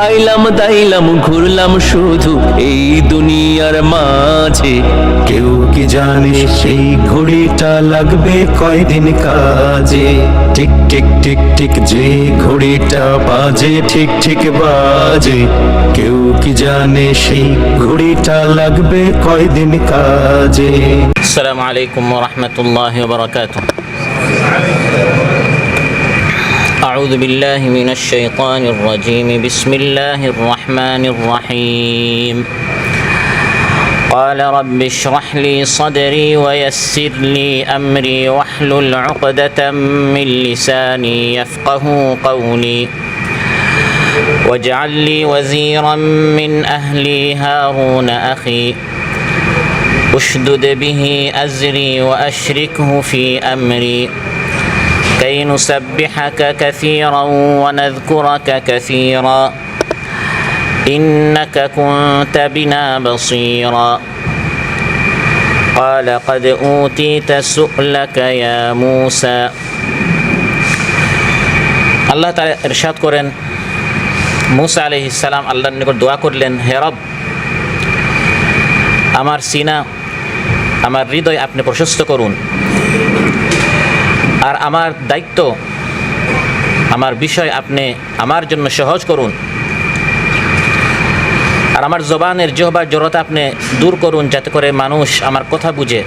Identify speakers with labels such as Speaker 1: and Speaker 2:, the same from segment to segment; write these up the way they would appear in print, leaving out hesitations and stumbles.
Speaker 1: খাইলাম দাইলাম ঘুরলাম শুধু এই দুনিয়ার মাঝে।
Speaker 2: কেউ কি জানে সেই ঘড়িটা লাগবে কয়দিন কাজে? টিক টিক টিক টিক যে ঘড়িটা বাজে ঠিক ঠিক বাজে। কেউ কি জানে সেই ঘড়িটা লাগবে কয়দিন কাজে?
Speaker 3: আসসালামু আলাইকুম ওয়া রাহমাতুল্লাহি ওয়া বারাকাতুহু। أعوذ بالله من الشيطان الرجيم. بسم الله الرحمن الرحيم. قال رب اشرح لي صدري ويسر لي أمري واحلل عقدة من لساني يفقه قولي واجعل لي وزيرا من أهلي هارون أخي اشدد به أزري وأشركه في أمري كي نسبحك كثيرا ونذكرك كثيرا إنك كنت بنا بصيرا قال قد أوتيت سؤلك يا موسى. আল্লাহ তাআলা ইরশাদ করেন, মুসা আলাইহিস সালাম আল্লাহর নিকট দোয়া করলেন, হে রব, আমার সিনা, আমার হৃদয় আপনি প্রশস্ত করুন, আর আমার দায়িত্ব, আমার বিষয় আপনি আমার জন্য সহজ করুন, আর আমার জবানের জিহ্বার জড়তা আপনি দূর করুন, যাতে করে মানুষ আমার কথা বুঝে।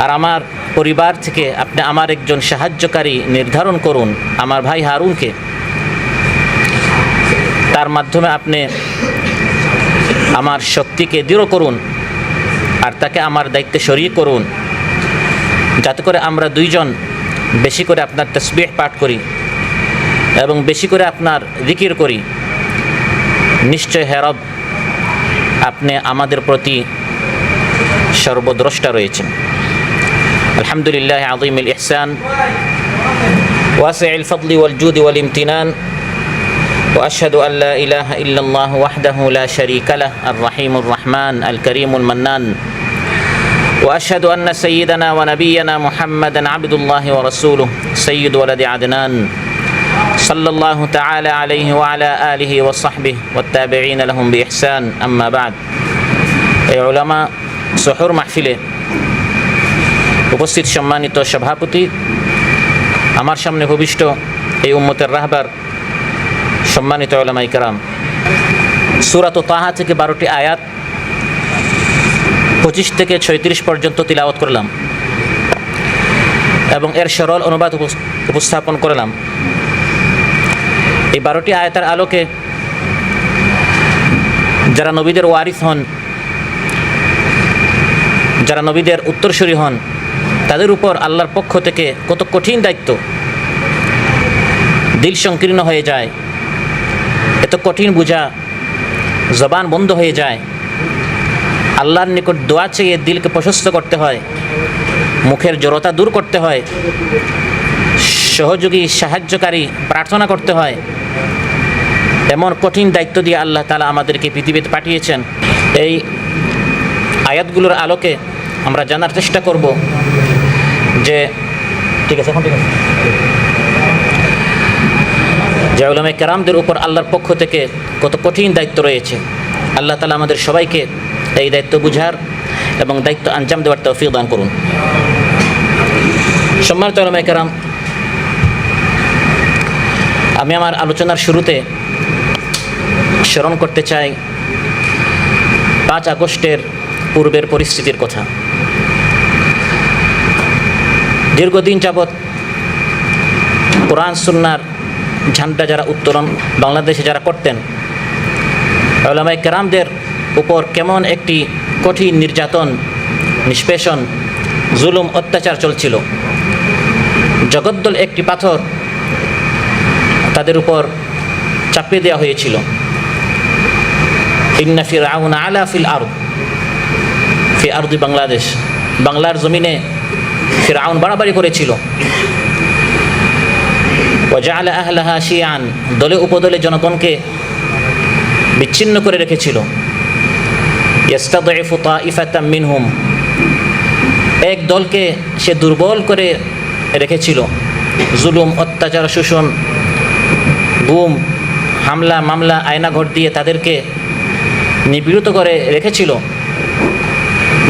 Speaker 3: আর আমার পরিবার থেকে আপনি আমার একজন সাহায্যকারী নির্ধারণ করুন, আমার ভাই হারুনকে। তার মাধ্যমে আপনি আমার শক্তিকে দৃঢ় করুন, আর তাকে আমার দায়িত্বে শরীক করুন, যাতে করে আমরা দুইজন বেশি করে আপনার তাসবিহ পাঠ করি এবং বেশি করে আপনার জিকির করি। নিশ্চয় হে রব, আপনি আমাদের প্রতি সর্বদ্রষ্টা রয়েছেন। আলহামদুলিল্লাহ আযীমুল ইহসান ওয়াসিউল ফাদলি ওয়াল জুদি ওয়াল ইমতিনান ওয়া আশহাদু আল লা ইলাহা ইল্লাল্লাহ ওয়াহদাহু লা শারীকা লাহ আর রহিমুর রহমান আল করিমুল মান্নান وأشهد أن سيدنا ونبينا محمدا عبد الله ورسوله سيد ولد عدنان صلى الله تعالى عليه وعلى آله وصحبه والتابعين لهم بإحسان. أما بعد, এই উলামা সুহুর মাহফিলে উপস্থিত সম্মানিত সভাপতি, আমার সামনে ভূমিষ্ঠ এই উম্মতের রাহবার সম্মানিত উলামায়ে কেরাম, সূরাত তাহা থেকে 12টি আয়াত 25 থেকে 36 পর্যন্ত তিলাওয়াত করলাম এবং এর সরল অনুবাদ উপস্থাপন করলাম। এই 12টি আয়াতের আলোকে যারা নবীদের ওয়ারিস হন, যারা নবীদের উত্তরসূরি হন, তাদের উপর আল্লাহর পক্ষ থেকে কত কঠিন দায়িত্ব, দিল সংকীর্ণ হয়ে যায়, এত কঠিন বোঝা, জবান বন্ধ হয়ে যায়, আল্লাহর নিকট দোয়া চেয়ে দিলকে প্রশস্ত করতে হয়, মুখের জড়তা দূর করতে হয়, সহযোগী সাহায্যকারী প্রার্থনা করতে হয়। এমন কঠিন দায়িত্ব দিয়ে আল্লাহ তাআলা আমাদেরকে পৃথিবীতে পাঠিয়েছেন। এই আয়াতগুলোর আলোকে আমরা জানার চেষ্টা করব যে যে উলামায়ে কেরামদের উপর আল্লাহর পক্ষ থেকে কত কঠিন দায়িত্ব রয়েছে। আল্লাহ তাআলা আমাদের সবাইকে এই দায়িত্ব বুঝার এবং দায়িত্ব আঞ্জাম দেওয়ার তৌফিক দান করুন। সম্মানিত উলামায়ে কেরাম, আমি আমার আলোচনার শুরুতে স্মরণ করতে চাই 5 আগস্টের পূর্বের পরিস্থিতির কথা। দীর্ঘদিন যাবৎ কোরআন সুন্নাহর ঝান্ডা যারা উত্তোলন বাংলাদেশে যারা করতেন, উলামায়ে কেরামদের উপর কেমন একটি কঠিন নির্যাতন, নিষ্পেষণ, জুলুম, অত্যাচার চলছিল। জগদ্দল একটি পাথর তাদের উপর চাপিয়ে দেওয়া হয়েছিল। ইন্না ফিরআউনা আলা ফিল আরদ, ফি আরদি বাংলাদেশ, বাংলার জমিনে ফিরআউন বাড়াবাড়ি করেছিল। ওয়া জাআলা আহলাহা শিয়ান, দলে উপদলে জনগণকে বিচ্ছিন্ন করে রেখেছিল। ইয়াস্তাদঈফু তাইফাতাম মিনহুম, এক দলকে সে দুর্বল করে রেখেছিল। জুলুম, অত্যাচার, শোষণ গুম, হামলা মামলা আয়নাঘর দিয়ে তাদেরকে নিপীড়িত করে রেখেছিল।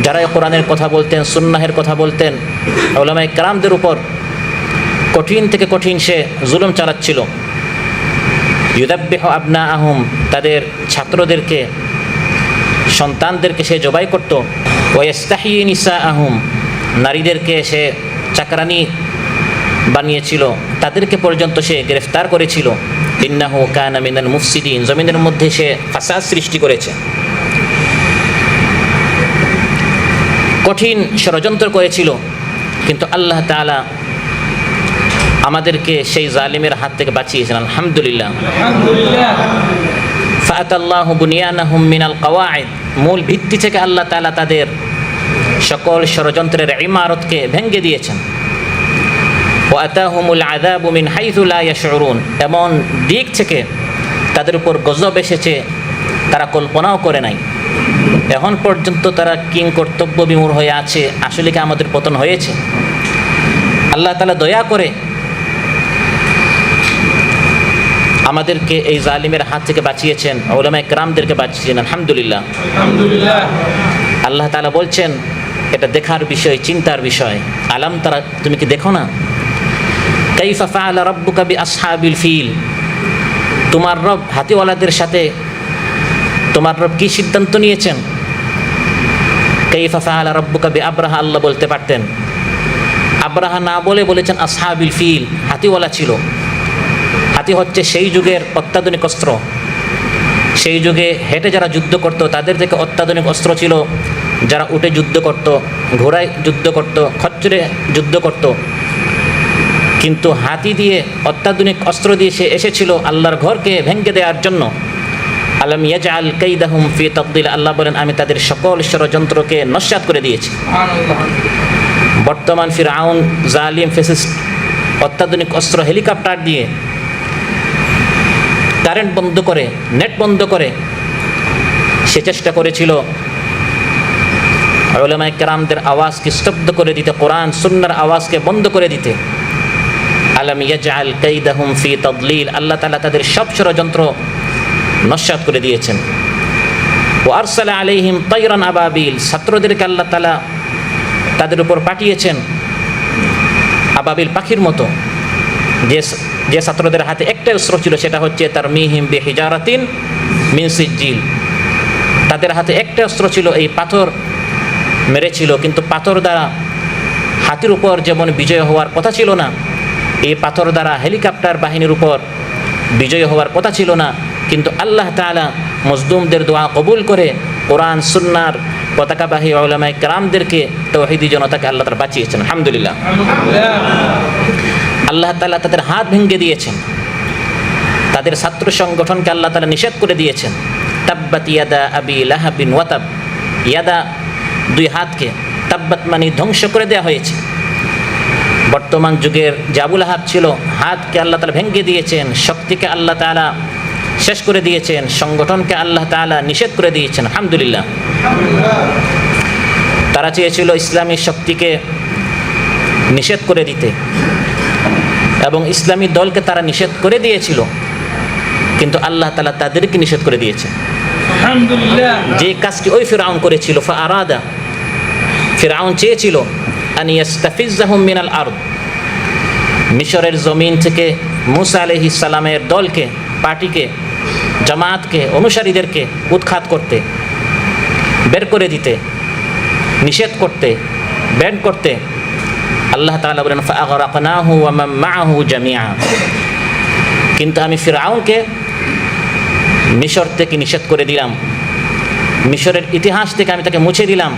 Speaker 3: যারা কোরআনের কথা বলতেন, সুন্নাহের কথা বলতেন, উলামায়ে কেরামদের উপর কঠিন থেকে কঠিন সে জুলুম চালাচ্ছিল। ইউদাব্বিহু আবনাআহুম, তাদের ছাত্রদেরকে, সন্তানদেরকে সে জবাই করত। ওয়া ইস্তাহয়ি নিসাআহুম, নারীদেরকে সে চাকরানি বানিয়েছিল, তাদেরকে পর্যন্ত সে গ্রেফতার করেছিল। ইন্নাহু কানা মিনাল মুফসিদিন, জমিনের মধ্যে সে ফাসাদ সৃষ্টি করেছে, কঠিন ষড়যন্ত্র করেছিল। কিন্তু আল্লাহ তাআলা আমাদেরকে সেই জালিমের হাত থেকে বাঁচিয়েছেন, আলহামদুলিল্লাহ। ফাআতাল্লাহু বুনিয়ানাহুম মিনাল কাওয়াইদ, মূল ভিত্তি থেকে আল্লাহ তাআলা তাদের সকল ষড়যন্ত্রের ইমারতকে ভেঙে দিয়েছেন। ওয়া আতাহুমুল আযাবু মিন হাইথু লা ইয়াশউরুন, এমন দিক থেকে তাদের উপর গজব এসেছে তারা কল্পনাও করে নাই। এখন পর্যন্ত তারা কিং কর্তব্য বিমূঢ় হয়ে আছে, আসলে কি আমাদের পতন হয়েছে? আল্লাহ তাআলা দয়া করে আমাদেরকে এই জালিমের হাত থেকে বাঁচিয়েছেন, উলামায়ে কেরামদেরকে বাঁচিয়েছেন, আলহামদুলিল্লাহ। আল্লাহ তাআলা বলছেন, এটা দেখার বিষয়, চিন্তার বিষয়। আলাম তারা, তুমি কি দেখো না? কাইফা ফাআলা রাব্বুকা বিআসহাবিল ফিল, তোমার রব হাতিওয়ালাদের সাথে তোমার রব কি সিদ্ধান্ত নিয়েছেন? কাইফা ফাআলা রাব্বুকা বিআবরাহা, আল্লাহ বলতে পারতেন, আবরাহা না বলে বলেছেন আসহাবিল ফিল, হাতিওয়ালা ছিল। হাতি হচ্ছে সেই যুগের অত্যাধুনিক অস্ত্র। সেই যুগে হেঁটে যারা যুদ্ধ করত তাদের থেকে অত্যাধুনিক অস্ত্র ছিল। যারা উঠে যুদ্ধ করত, ঘোড়ায় যুদ্ধ করত, খচ্চরে যুদ্ধ করত। কিন্তু হাতি দিয়ে, অত্যাধুনিক অস্ত্র দিয়ে সে এসেছিল আল্লাহর ঘরকে ভেঙে দেওয়ার জন্য। আলাম ইয়াজআল কাইদাহুম ফি তাদলিল, আল্লাহ বলেন আমি তাদের সকল ষড়যন্ত্রকে নস্যাৎ করে দিয়েছি। বর্তমান ফিরআউন জালিম ফ্যাসিস্ট অত্যাধুনিক অস্ত্র, হেলিকপ্টার দিয়ে, কারেন্ট বন্ধ করে, নেট বন্ধ করে সে চেষ্টা করেছিল উলামায়ে কেরামদের আওয়াজকে স্তব্ধ করে দিতে, কোরআন সুন্নাহর আওয়াজকে বন্ধ করে দিতে। আলাম ইয়াজআল কাইদাহুম ফি তাদলিল, আল্লাহ তাআলা তাদের সব ষড়যন্ত্র নস্যাৎ করে দিয়েছেন। ওয়া আরসালা আলাইহিম তায়রান আবাবিল, ছাত্রদেরকে আল্লাহ তাআলা তাদের উপর পাঠিয়েছেন আবাবিল, পাখির মতো। যে ছাত্রদের হাতে একটা অস্ত্র ছিল সেটা হচ্ছে তারমিহিম বিহিজারাতিন মিন সিজ্জিল, তাদের হাতে একটা অস্ত্র ছিল, এই পাথর মেরেছিল। কিন্তু পাথর দ্বারা হাতির উপর যেমন বিজয় হওয়ার কথা ছিল না, এই পাথর দ্বারা হেলিকপ্টার বাহিনীর উপর বিজয় হওয়ার কথা ছিল না। কিন্তু আল্লাহ তাআলা মজলুমদের দোয়া কবুল করে কোরআন সুন্নাহর পতাকাবাহী উলামায়ে কেরামদেরকে, তাওহীদি জনতাকে আল্লাহ তাআলা বাঁচিয়েছেন, আলহামদুলিল্লাহ। আল্লাহ তাআলা তাদের হাত ভেঙে দিয়েছেন, তাদের ছাত্র সংগঠনকে আল্লাহ তাআলা নিষেধ করে দিয়েছেন। তাব্বাত ইয়াদা আবি লাহাবিন ওয়া তাব, ইয়াদা দুই হাতকে, তাব্বাত মানে ধ্বংস করে দেওয়া হয়েছে। বর্তমান যুগের যে আবু লাহাব ছিল, হাতকে আল্লাহ তাআলা ভেঙে দিয়েছেন, শক্তিকে আল্লাহ তাআলা শেষ করে দিয়েছেন, সংগঠনকে আল্লাহ তাআলা নিষেধ করে দিয়েছেন, আলহামদুলিল্লাহ। তারা চেয়েছিল ইসলামী শক্তিকে নিষেধ করে দিতে এবং ইসলামী দলকে তারা নিষেধ করে দিয়েছিল, কিন্তু আল্লাহ তাআলা তাদেরকে নিষেধ করে দিয়েছে। যে কাজটি ওই ফিরআউন করেছিল, ফাআরাদা, ফিরআউন চেয়েছিল আন ইয়াস্তাফিজ্জাহুম মিনাল আরদ, মিশরের জমিন থেকে মূসা আলাইহিস সালামের দলকে, পার্টিকে, জামাতকে, অনুসারীদেরকে উৎখাত করতে, বের করে দিতে, নিষেধ করতে, ব্যান করতে। আল্লাহ তাআলা বলেন ফাআগরাকনাহু ওয়া মান মাআহু জামিআ, কিন্তু আমি ফিরআউনকে মিশর থেকে নিষেধ করে দিলাম, মিশরের ইতিহাস থেকে আমি তাকে মুছে দিলাম।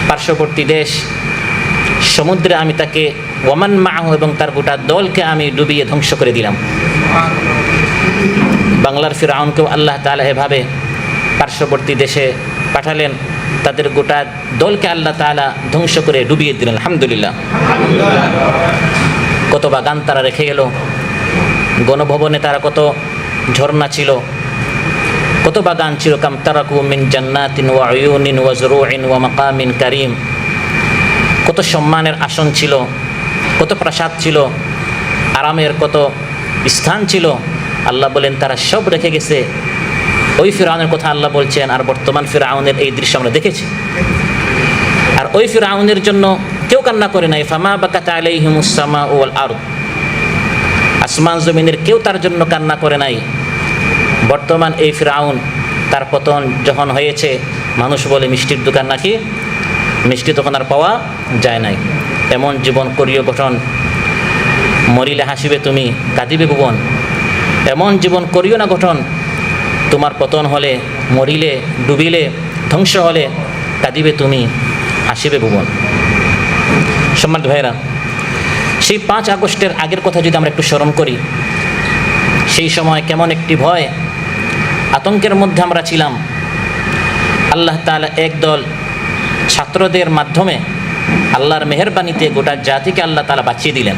Speaker 3: পার্শ্ববর্তী দেশ সমুদ্রে আমি তাকে ওয়ামান মাআহু এবং তার গোটা দলকে আমি ডুবিয়ে ধ্বংস করে দিলাম। বাংলার ফিরআউনকেও আল্লাহ তাআলা এভাবে পার্শ্ববর্তী দেশে পাঠালেন, তাদের গোটা দলকে আল্লাহ তাআলা ধ্বংস করে ডুবিয়ে দিলেন, আলহামদুলিল্লাহ। কত বাগান তারা রেখে গেল, গণভবনে তারা কত ঝর্ণা ছিল, কত বাগান ছিল। কাম তারাকু মিন জান্নাতিন ওয়া উয়ুনিন ওয়া যুরুইন ওয়া মাকামিন কারীম, কত সম্মানের আসন ছিল, কত প্রাসাদ ছিল, আরামের কত স্থান ছিল। আল্লাহ বলেন তারা সব রেখে গেছে। ওই ফিরআউনের কথা আল্লাহ বলছেন, আর বর্তমান ফিরআউনের এই দৃশ্য আমরা দেখেছি। আর ওই ফিরআউনের জন্য কেউ কান্না করে নাই। ফামা বাকাত আলাইহিমুস সামাউ ওয়াল আরদ, আসমান জমিনের কেউ তার জন্য কান্না করে নাই। বর্তমান এই ফিরআউন, তার পতন যখন হয়েছে, মানুষ বলে মিষ্টির দোকান নাকি, মিষ্টি তখন আর পাওয়া যায় নাই। এমন জীবন করিও গঠন, মরিলে হাসিবে তুমি, কাঁদিবে ভুবন। এমন জীবন করিও না গঠন, তোমার পতন হলে, মরিলে, ডুবিলে, ধ্বংস হলে কাঁদিবে তুমি, হাসিবে ভুবন। সম্মানিত ভাইরা, সেই 5 আগস্টের আগের কথা যদি আমরা একটু স্মরণ করি, সেই সময় কেমন একটি ভয়, আতঙ্কের মধ্যে আমরা ছিলাম। আল্লাহ তাআলা একদল ছাত্রদের মাধ্যমে আল্লাহর মেহেরবানিতে গোটা জাতিকে আল্লাহ তাআলা বাঁচিয়ে দিলেন।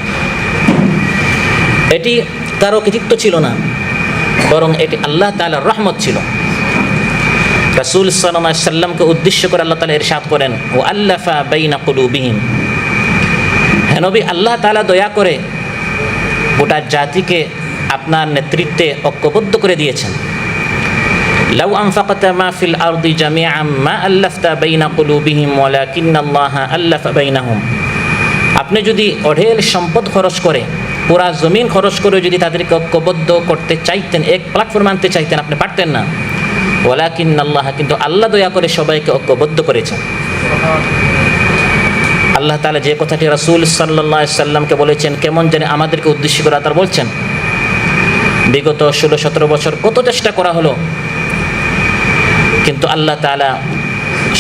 Speaker 3: এটি কারো কৃতিত্ব ছিল না, বরং এটি আল্লাহ তাআলার রহমত ছিল। রাসূল সাল্লাল্লাহু আলাইহি সাল্লামকে উদ্দেশ্য করে আল্লাহ তাআলা ইরশাদ করেন, ওয়া আল্লাফা বাইনা কুলুবিহিম, হে নবী, আল্লাহ তাআলা দয়া করে গোটা জাতিকে আপনার নেতৃত্বে ঐক্যবদ্ধ করে দিয়েছেন। লাউ আনফাকতা মা ফিল আরদি জামিআন মা আল্লাফতা বাইনা কুলুবিহিম ওয়ালাকিন্নাল্লাহা আল্লাফা বাইনাহুম, আপনি যদি অঢেল সম্পদ খরচ করে, পুরা জমিন খরচ করে যদি তাদেরকে ঐক্যবদ্ধ করতে চাইতেন, এক প্ল্যাটফর্মে আনতে চাইতেন, আপনি পারতেন না। ওয়ালাকিন্নাল্লাহা, কিন্তু আল্লাহ দয়া করে সবাইকে ঐক্যবদ্ধ করেছেন। আল্লাহ তাআলা যে কথাটি রাসূল সাল্লাল্লাহু আলাইহি সাল্লামকে বলেছেন, কেমন জানি আমাদেরকে উদ্দেশ্য করে তার বলছেন। বিগত 16-17 বছর কত চেষ্টা করা হলো, কিন্তু আল্লাহ তাআলা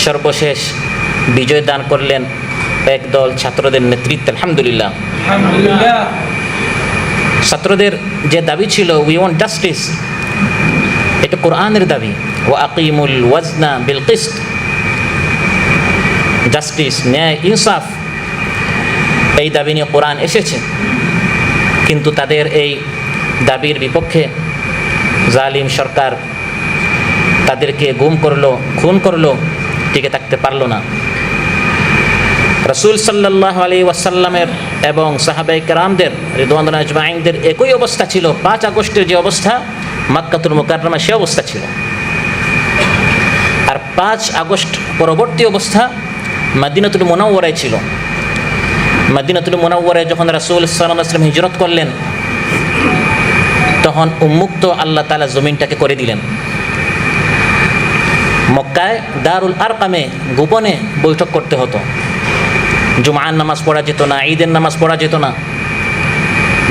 Speaker 3: সর্বশেষ বিজয় দান করলেন একদল ছাত্রদের নেতৃত্বে। আলহামদুলিল্লাহ। ছাত্রদের যে দাবি ছিল, উই ওয়ান্ট জাস্টিস, এটা কোরআনের দাবি। ওয়া আকিমুল ওয়াজনা বিল কিসত, জাস্টিস, ন্যায়, ইনসাফ, এই দাবি নিয়ে কোরআন এসেছে। কিন্তু তাদের এই দাবির বিপক্ষে জালিম সরকার তাদেরকে গুম করলো, খুন করলো, টিকে থাকতে পারলো না। রাসূল সাল্লাল্লাহু আলাইহি ওয়াসাল্লামের এবং সাহাবায়ে কেরামদের রিদওয়ানুল্লাহি আজমাইনদের একই অবস্থা ছিল। 5 আগস্টের যে অবস্থা মক্কাতুল মুকাররমা, সে অবস্থা ছিল। আর 5 আগস্ট পরবর্তী অবস্থা মদিনাতুল মুনাওয়ারায় ছিল। মদিনাতুল মুনাওয়ারায় যখন রাসূল সাল্লাল্লাহু আলাইহি ওয়াসাল্লাম হিজরত করলেন, তখন উন্মুক্ত আল্লাহ তাআলা জমিনটাকে করে দিলেন। মক্কায় দারুল আরকামে গোপনে বৈঠক করতে হতো। জুমার নামাজ পড়া যেত না, ঈদের নামাজ পড়া যেত না।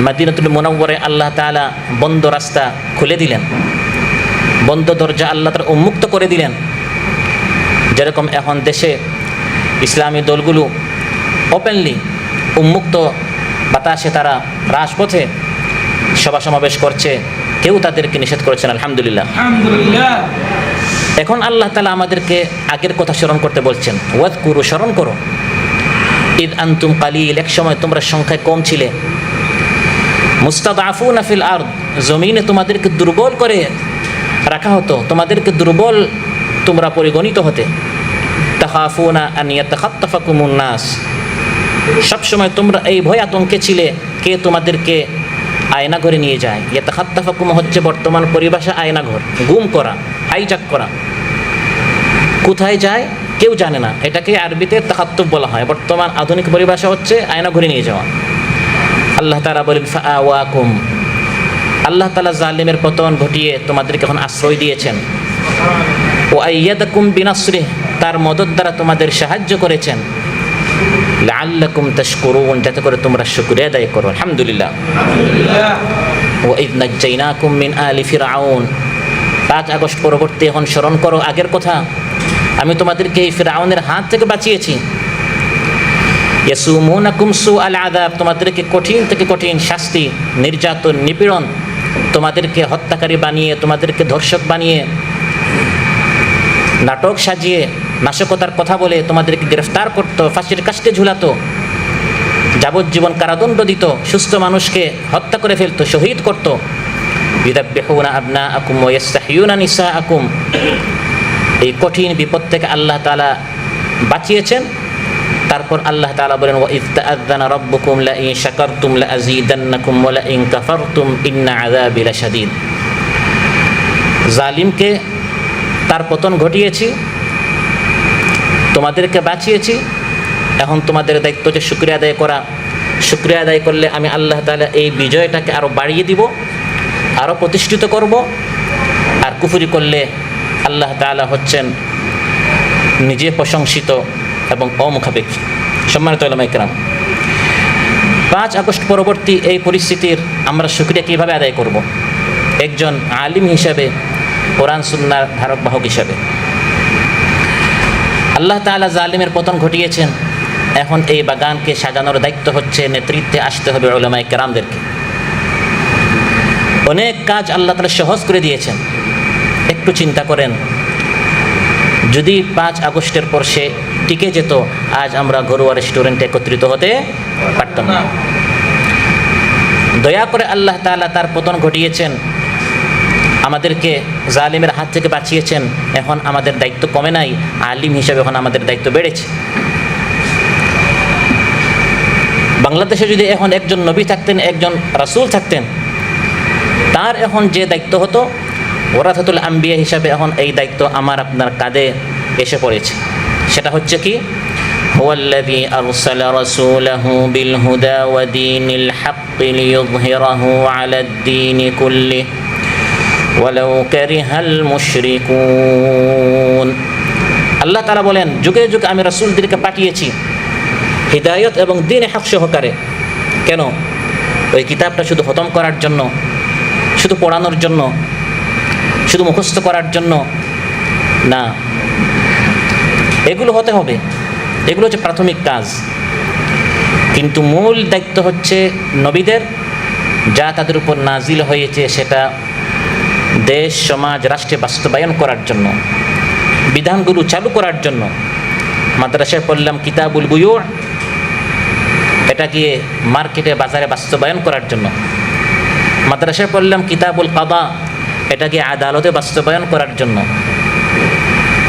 Speaker 3: মদিনাতুল মুনাওয়ারায় আল্লাহ তাআলা বন্ধ রাস্তা খুলে দিলেন, বন্ধ দরজা আল্লাহ তাআলা উন্মুক্ত করে দিলেন। যেরকম এখন দেশে ইসলামী দলগুলো ওপেনলি উন্মুক্ত বাতাসে তারা রাজপথে সভা সমাবেশ করছে, কেউ তাদেরকে নিষেধ করেছেন। আলহামদুলিল্লাহ। এখন আল্লাহ তাআলা আমাদেরকে আগের কথা স্মরণ করতে বলছেন। ওয়াজকুরু, স্মরণ করো, ইদ আনতুম কালিল, এক সময় তোমরা সংখ্যায় কম ছিলে। মুস্তাদআফুনা ফিল আরদ, জমিনে তোমাদেরকে দুর্বল করে রাখা হতো, তোমাদেরকে দুর্বল তোমরা পরিগণিত হতে। তাখাফুনা আন ইয়াতাখাত্তাফাকুমুন নাস, সবসময় তোমরা এই ভয় আতঙ্কে ছিলে কে তোমাদেরকে আয়না ঘরে নিয়ে যায়। ইয়াতাখাত্তাফাকুম হচ্ছে বর্তমান পরিভাষা আয়না ঘর, গুম করা, হাইজ্যাক করা। কোথায় যায় কেউ জানে না, এটাকে আরবিতে তাখাত্তুফ বলা হয়। বর্তমান আধুনিক পরিভাষা হচ্ছে আয়না ঘরে নিয়ে যাওয়া। আল্লাহ তাআলা বলেন ফাআওয়াকুম, আল্লাহ তাআলা জালিমের পতন ঘটিয়ে তোমাদেরকে এখন আশ্রয় দিয়েছেন। ওয়া আইয়াদাকুম বিনাসরিহ, তার মদদ দ্বারা তোমাদের সাহায্য করেছেন। লাআল্লাকুম তাশকুরুন, যাতে করে তোমরা শুকরিয়া আদায় করো। আলহামদুলিল্লাহ। ওয়া ইয নাজ্জাইনাকুম মিন আলি ফিরআউন, 5 আগস্ট পরবর্তী এখন স্মরণ করো আগের কথা। আমি তোমাদেরকে এই ফিরআউনের হাত থেকে বাঁচিয়েছি। ইয়াসুমুনাকুম সুআল আযাব, তোমাদেরকে কঠিন থেকে কঠিন শাস্তি, নির্যাতন, নিপীড়ন, তোমাদেরকে হত্যাকারী বানিয়ে, তোমাদেরকে ধর্ষক বানিয়ে, নাটক সাজিয়ে, নাশকতার কথা বলে তোমাদেরকে গ্রেফতার করতো, ফাঁসির কাস্টে ঝুলাতো, যাবজ্জীবন কারাদণ্ড দিত, সুস্থ মানুষকে হত্যা করে ফেলতো, শহীদ করতো। ইউযাব্বিহুনা আবনাআকুম ওয়া ইস্তাহয়ুনা নিসাআকুম, এই কঠিন বিপদ থেকে আল্লাহ তাআলা বাঁচিয়েছেন। তার তারপর আল্লাহ তাআলা বলেন ওয়া ইয তাআযানা রাব্বুকুম লা ইন শাকারতুম লা আযীদান্নাকুম ওয়া লা ইন কাফারতুম ইন্না আযাবি লাশাদীদ। জালিমকে তার পতন ঘটিয়েছি, তোমাদেরকে বাঁচিয়েছি, এখন তোমাদের দায়িত্ব যে শুকরিয়া আদায় করা। শুকরিয়া আদায় করলে আমি আল্লাহ তাআলা এই বিজয়টাকে আরও বাড়িয়ে দিব, আরও প্রতিষ্ঠিত করব। আর কুফরি করলে আল্লাহ তাআলা হচ্ছেন নিজে প্রশংসিত এবং অমুখাপেক্ষী। সম্মানিত উলামায়ে কেরাম, 5 আগস্ট পরবর্তী এই পরিস্থিতির আমরা শুকরিয়া কীভাবে আদায় করব? একজন আলিম হিসাবে, কোরআন সুন্নাহর ধারক বাহক হিসাবে আল্লাহ তাআলা জালিমের পতন ঘটিয়েছেন। এখন এই বাগানকে সাজানোর দায়িত্ব হচ্ছে নেতৃত্বে আসতে হবে উলামায়ে কেরামদেরকে। অনেক কাজ আল্লাহ তাআলা সহজ করে দিয়েছেন। একটু চিন্তা করেন, যদি 5 আগস্টের পর সে টিকে যেত, আজ আমরা ঘরোয়া রেস্টুরেন্টে একত্রিত হতে পারতাম না। দয়া করে আল্লাহ তাআলা তার পতন ঘটিয়েছেন, আমাদেরকে জালিমের হাত থেকে বাঁচিয়েছেন। এখন আমাদের দায়িত্ব কমে নাই, আলিম হিসেবে এখন আমাদের দায়িত্ব বেড়েছে। বাংলাদেশে যদি এখন একজন নবী থাকতেন, একজন রাসূল থাকতেন, তার এখন যে দায়িত্ব হতো, ওরাথাতুল আম্বিয়া হিসাবে এখন এই দায়িত্ব আমার আপনার কাঁধে এসে পড়েছে। সেটা হচ্ছে কি, হুয়াল্লাযী আরসালা রাসূলাহু বিল হুদা ওয়া দীনিল হাক্কি লিইয়ুযহিরাহু আলাদ দীনি কুল্লিহি ওয়ালাউ কারিহাল মুশরিকুন। আল্লাহ তাআলা বলেন, যুগে যুগে আমি রাসূলদেরকে পাঠিয়েছি হিদায়াত এবং দ্বীনে হক সহকারে। কেন? ওই কিতাবটা শুধু খতম করার জন্য, শুধু পড়ানোর জন্য, শুধু মুখস্থ করার জন্য না। এগুলো হতে হবে, এগুলো হচ্ছে প্রাথমিক কাজ। কিন্তু মূল দায়িত্ব হচ্ছে নবীদের, যা তাদের উপর নাজিল হয়েছে সেটা দেশ, সমাজ, রাষ্ট্রে বাস্তবায়ন করার জন্য, বিধানগুলো চালু করার জন্য। মাদ্রাসায় পড়লাম কিতাবুল বুয়ু, এটা গিয়ে মার্কেটে, বাজারে বাস্তবায়ন করার জন্য। মাদ্রাসায় পড়লাম কিতাবুল কাদা, এটা গিয়ে আদালতে বাস্তবায়ন করার জন্য।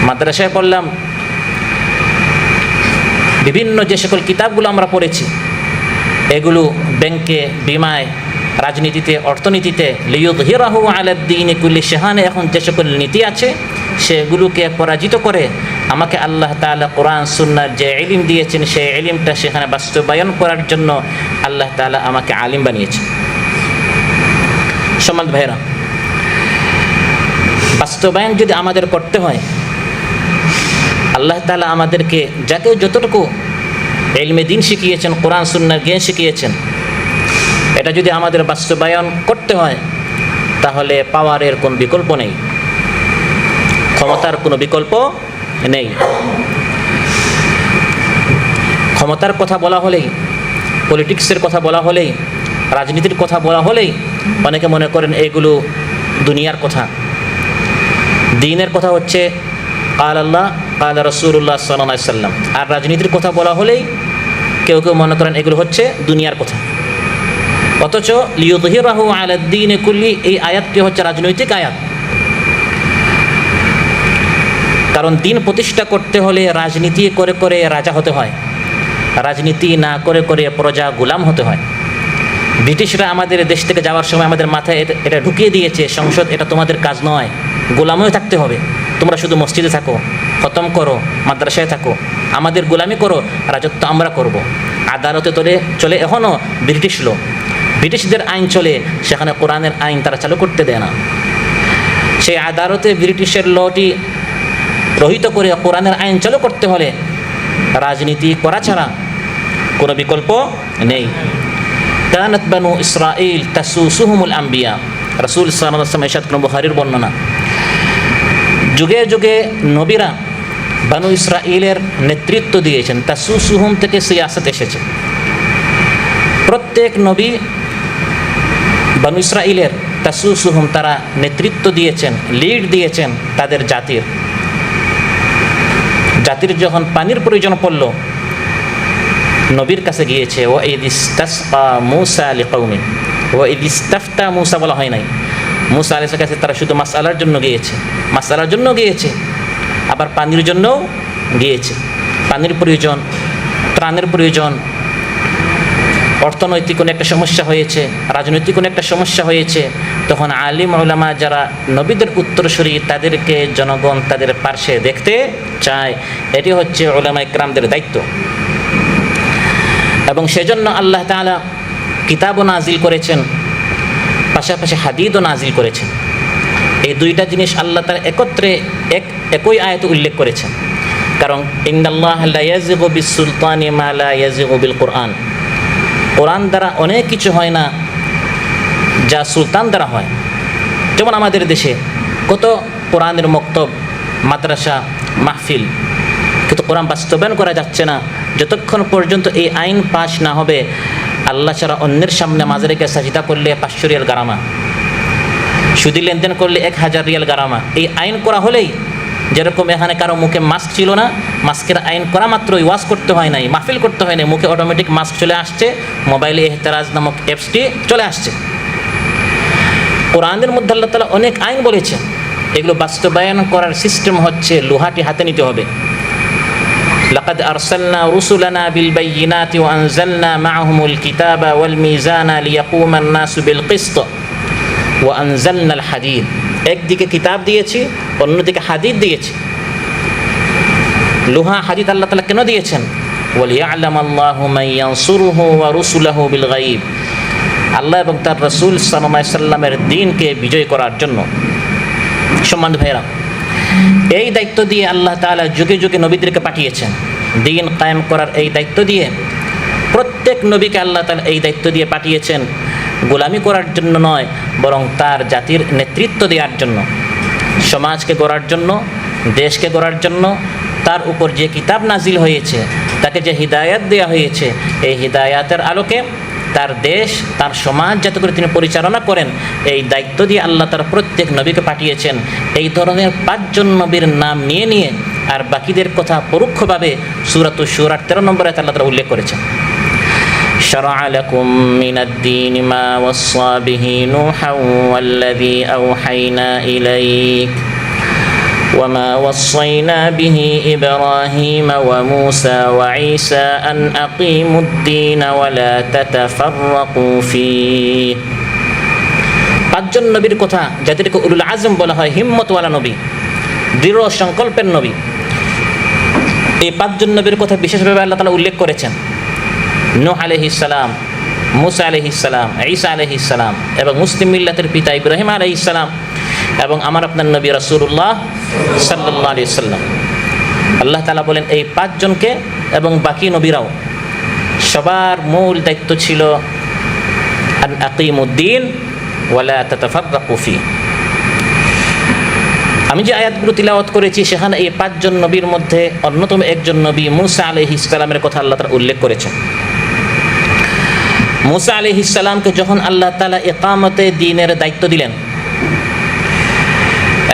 Speaker 3: মাদ্রাসায় পড়লাম বিভিন্ন যে সকল কিতাবগুলো আমরা পড়েছি, এগুলো ব্যাংকে, বিমায়, রাজনীতিতে, অর্থনীতিতে, লিইয়ুযহিরাহু আলাদ দীনি কুল্লি, সেখানে এখন যে সকল নীতি আছে সেগুলোকে পরাজিত করে আমাকে আল্লাহ তাআলা কোরআন সুন্নাহর যে ইলম দিয়েছেন, সেই ইলমটা সেখানে বাস্তবায়ন করার জন্য আল্লাহ তাআলা আমাকে আলিম বানিয়েছেন। সম্মানিত ভাইরা, বাস্তবায়ন যদি আমাদের করতে হয়, আল্লাহ তাআলা আমাদেরকে যাকে যতটুকু ইলমে দ্বীন শিখিয়েছেন, কোরআন সুন্নাহর জ্ঞান শিখিয়েছেন, এটা যদি আমাদের বাস্তবায়ন করতে হয়, তাহলে পাওয়ারের কোনো বিকল্প নেই, ক্ষমতার কোনো বিকল্প নেই। ক্ষমতার কথা বলা হলেই, পলিটিক্সের কথা বলা হলেই, রাজনীতির কথা বলা হলেই অনেকে মনে করেন এগুলো দুনিয়ার কথা। দ্বীনের কথা হচ্ছে কাল আল্লাহ, কাল রাসূলুল্লাহ সাল্লাল্লাহু আলাইহি সাল্লাম। আর রাজনীতির কথা বলা হলেই কেউ কেউ মনে করেন এগুলো হচ্ছে দুনিয়ার কথা। অথচ লিইয়ুযহিরাহু আলাদ দীনি কুল্লি, এই আয়াতটি হচ্ছে রাজনৈতিক আয়াত। কারণ দিন প্রতিষ্ঠা করতে হলে রাজনীতি করে করে রাজা হতে হয়, রাজনীতি না করে করে প্রজা গোলাম হতে হয়। ব্রিটিশরা আমাদের দেশ থেকে যাওয়ার সময় আমাদের মাথায় এটা ঢুকিয়ে দিয়েছে, সংসদ এটা তোমাদের কাজ নয়, গোলামও থাকতে হবে, তোমরা শুধু মসজিদে থাকো, খতম করো, মাদ্রাসায় থাকো, আমাদের গোলামি করো, রাজত্ব আমরা করব। আদালতে চলে এখনও ব্রিটিশ ল, ব্রিটিশদের আইন চলে, সেখানে কোরআনের আইন তারা চালু করতে দেয় না। সেই আদালতে ব্রিটিশের লটি রহিত করে কোরআনের আইন চালু করতে হলে রাজনীতি করা ছাড়া কোনো বিকল্প নেই। কানাত বানু ইসরাঈল তাসুসুহুমুল আম্বিয়া, রাসূল সাল্লাল্লাহু আলাইহি ওয়াসাল্লাম ইরশাদ করেন, বুখারীর বর্ণনা, যুগে যুগে নবীরা বানু ইসরাঈলের নেতৃত্ব দিয়েছেন। তাসুসুহুম থেকে সিয়াসত এসেছে। প্রত্যেক নবী বানু ইসরাঈলের তাসুসুহুম, তারা নেতৃত্ব দিয়েছেন, লিড দিয়েছেন তাদের জাতির। জাতির যখন পানির প্রয়োজন পড়ল, নবীর কাছে গিয়েছে। ও ইয ইসতাসকা মূসা লিকওমিহি, ও ইয ইস্তাফতা মূসা বলা হয় নাই, মূসা আলাইহিস কাছে তারা শুধু মাসআলার জন্য গিয়েছে, মাসআলার জন্য গিয়েছে, আবার পানির জন্যও গিয়েছে। পানির প্রয়োজন, ত্রাণের প্রয়োজন, অর্থনৈতিক কোনো একটা সমস্যা হয়েছে, রাজনৈতিক কোনো একটা সমস্যা হয়েছে, তখন আলিম উলামা যারা নবীদের উত্তরসূরি তাদেরকে জনগণ তাদের পার্শ্বে দেখতে চায়। এটি হচ্ছে উলামা ইকরামদের দায়িত্ব। এবং সেজন্য আল্লাহ তাআলা কিতাবও নাজিল করেছেন, পাশাপাশি হাদিসও নাজিল করেছেন। এই দুইটা জিনিস আল্লাহ তাআলা একত্রে একই আয়াতে উল্লেখ করেছেন। কারণ ইন্নাল্লাহা লা ইয়াযিগু বিস-সুলতানি মা লা ইয়াযিগু বিল কুরআন। কোরআন দ্বারা অনেক কিছু হয় না যা সুলতান দ্বারা হয়। যেমন আমাদের দেশে কত কোরআনের মক্তব, মাদ্রাসা, মাহফিল, কিন্তু কোরআন বাস্তবায়ন করা যাচ্ছে না যতক্ষণ পর্যন্ত এই আইন পাশ না হবে। আল্লাহ ছাড়া অন্যের সামনে মাঝে রেখে সাজদা করলে 500 রিয়াল গারামা, সুদি লেনদেন করলে 1000 রিয়াল গারামা। এই আইন করা হলেই, যেরকম এখানে কারো মুখে মাস্ক ছিল না, মাস্কের আইন করা মাত্রই ওয়াজ করতে হয় নাই, মাহফিল করতে হয় নাই, মুখে অটোমেটিক মাস্ক চলে আসছে, মোবাইলে এহতেরাজ নামক অ্যাপসটি চলে আসছে। কোরআনের মধ্যে আল্লাহ তাআলা অনেক আইন বলেছেন, এগুলো বাস্তবায়ন করার সিস্টেম হচ্ছে লোহাটি হাতে নিতে হবে। লাকাদ আরসালনা রুসুলানা বিল বাইয়িনাতি ওয়া আনজালনা মাআহুমুল কিতাবা ওয়াল মিজানা লিয়াকুমান নাসু বিল কিসত ওয়া আনজালনাল হাদিদ। একদিকে কিতাব দিয়েছি, অন্যদিকে হাদিদ দিয়েছি। লোহা হাদিদ আল্লাহ তাআলা কেন দিয়েছেন? ওয়ালিয়া'লামাল্লাহু মান ইয়ানসুরুহু ওয়া রুসুলাহু বিল গায়ব। আল্লাহ এবং তার রাসূল সাল্লাল্লাহু আলাইহি সাল্লামের দ্বীনকে বিজয় করার জন্য। সম্মানিত ভাইরা, এই দায়িত্ব দিয়ে আল্লাহ তাআলা যুগে যুগে নবীদেরকে পাঠিয়েছেন। দ্বীন কায়েম করার এই দায়িত্ব দিয়ে প্রত্যেক নবীকে আল্লাহ তাআলা এই দায়িত্ব দিয়ে পাঠিয়েছেন, গোলামি করার জন্য নয়, বরং তার জাতির নেতৃত্ব দেওয়ার জন্য, সমাজকে গড়ার জন্য, দেশকে গড়ার জন্য। তার উপর যে কিতাব নাজিল হয়েছে, তাকে যে হিদায়াত দেওয়া হয়েছে, এই হিদায়াতের আলোকে তার দেশ, তার সমাজ যাতে করে তিনি পরিচালনা করেন, এই দায়িত্ব দিয়ে আল্লাহ তার প্রত্যেক নবীকে পাঠিয়েছেন। এই ধরনের 5 জন নবীর নাম নিয়ে নিয়ে আর বাকিদের কথা পরোক্ষভাবে সূরাতুশ শুরার 13 নম্বর আয়াতে আল্লাহ তাআলা উল্লেখ করেছেন। শারআ লাকুম মিনাদ-দীন মা ওয়াসসা বিহি নূহান ওয়াল্লাযী আওহায়না ইলাইক وما وصينا به إبراهيم وموسى وعيسى أن أقيموا الدين ولا تتفرقوا فيه। 5 জন নবীর কথা, যাদেরকে উলুল আজম বলা হয়, হিম্মতওয়ালা নবী, দৃঢ় সংকল্পের নবী। এই 5 জন নবীর কথা বিশেষভাবে আল্লাহ তাআলা উল্লেখ করেছেন। নূহ আলাইহিস সালাম, মুসা আলাইহিস সালাম, ঈসা আলাইহিস সালাম এবং মুসলিম মিল্লাতের পিতা ইব্রাহিম আলাইহিস সালাম এবং আমার আপনার নবী রাসূলুল্লাহ সাল্লাল্লাহু আলাইহি সাল্লাম। আল্লাহ তাআলা বলেন এই 5 জনকে এবং বাকি নবীরাও, সবার মূল দায়িত্ব ছিল আন আকিমুদ্দিন ওয়ালা তাতাফাররাকু ফি। আমি যে আয়াতগুলো তিলাওয়াত করেছি সেখানে এই 5 জন নবীর মধ্যে অন্যতম একজন নবী মুসা আলাইহিস সালামের কথা আল্লাহ তাআলা উল্লেখ করেছেন। মুসা আলাইহিস সালামকে যখন আল্লাহ তাআলা ইকামতে দ্বীনের দায়িত্ব দিলেন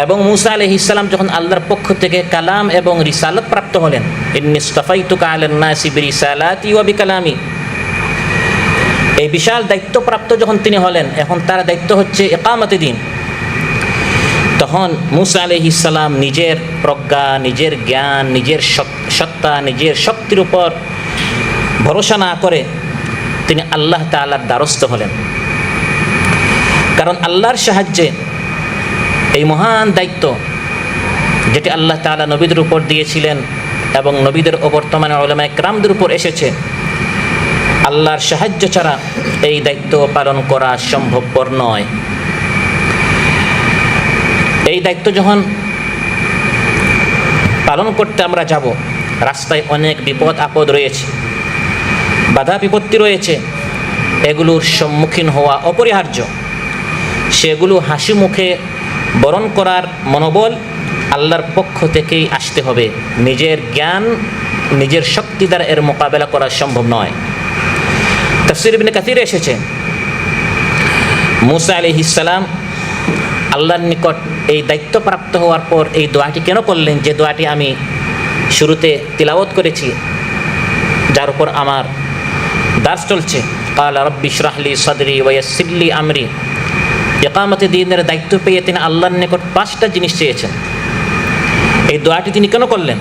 Speaker 3: এবং মুসা আলাইহিস সালাম যখন আল্লাহর পক্ষ থেকে কালাম এবং রিসালাত প্রাপ্ত হলেন, ইন্নী ইসতাফাইতুকা আলান নাসি বিরিসালাতি ওয়া বিকালামি, এই বিশাল দায়িত্বপ্রাপ্ত যখন তিনি হলেন, এখন তার দায়িত্ব হচ্ছে ইকামতে দ্বীন। তখন মুসা আলাইহিস সালাম নিজের প্রজ্ঞা, নিজের জ্ঞান, নিজের সত্তা, নিজের শক্তির উপর ভরসা না করে তিনি আল্লাহ তাআলার দ্বারস্থ হলেন। কারণ আল্লাহর সাহায্যে এই মহান দায়িত্ব যেটি আল্লাহ তাআলা নবীদের উপর দিয়েছিলেন এবং নবীদের বর্তমানে উলামায়ে কেরামদের উপর এসেছে, আল্লাহর সাহায্য ছাড়া এই দায়িত্ব পালন করা সম্ভবপর নয়। এই দায়িত্ব যখন পালন করতে আমরা যাব, রাস্তায় অনেক বিপদ আপদ রয়েছে, বাধা বিপত্তি রয়েছে, এগুলোর সম্মুখীন হওয়া অপরিহার্য। সেগুলো হাসি মুখে বরণ করার মনোবল আল্লাহর পক্ষ থেকেই আসতে হবে। নিজের জ্ঞান, নিজের শক্তি দ্বারা এর মোকাবেলা করা সম্ভব নয়। তাফসীর ইবনে কাসিরে এসেছে মুসা আলাইহিস সালাম আল্লাহর নিকট এই দায়িত্ব প্রাপ্ত হওয়ার পর এই দোয়াটি কেন করলেন, যে দোয়াটি আমি শুরুতে তিলাওয়াত করেছি, যার উপর আমার দার্স চলছে। ক্বালা রাব্বি ইশরাহ লি সাদরি ওয়া ইয়াসসির লি আমরি। ইকামতে দ্বীনের দায়িত্ব পেয়ে তিনি আল্লাহর নিকট 5টা জিনিস চেয়েছেন। এই দোয়াটি তিনি কেন করলেন?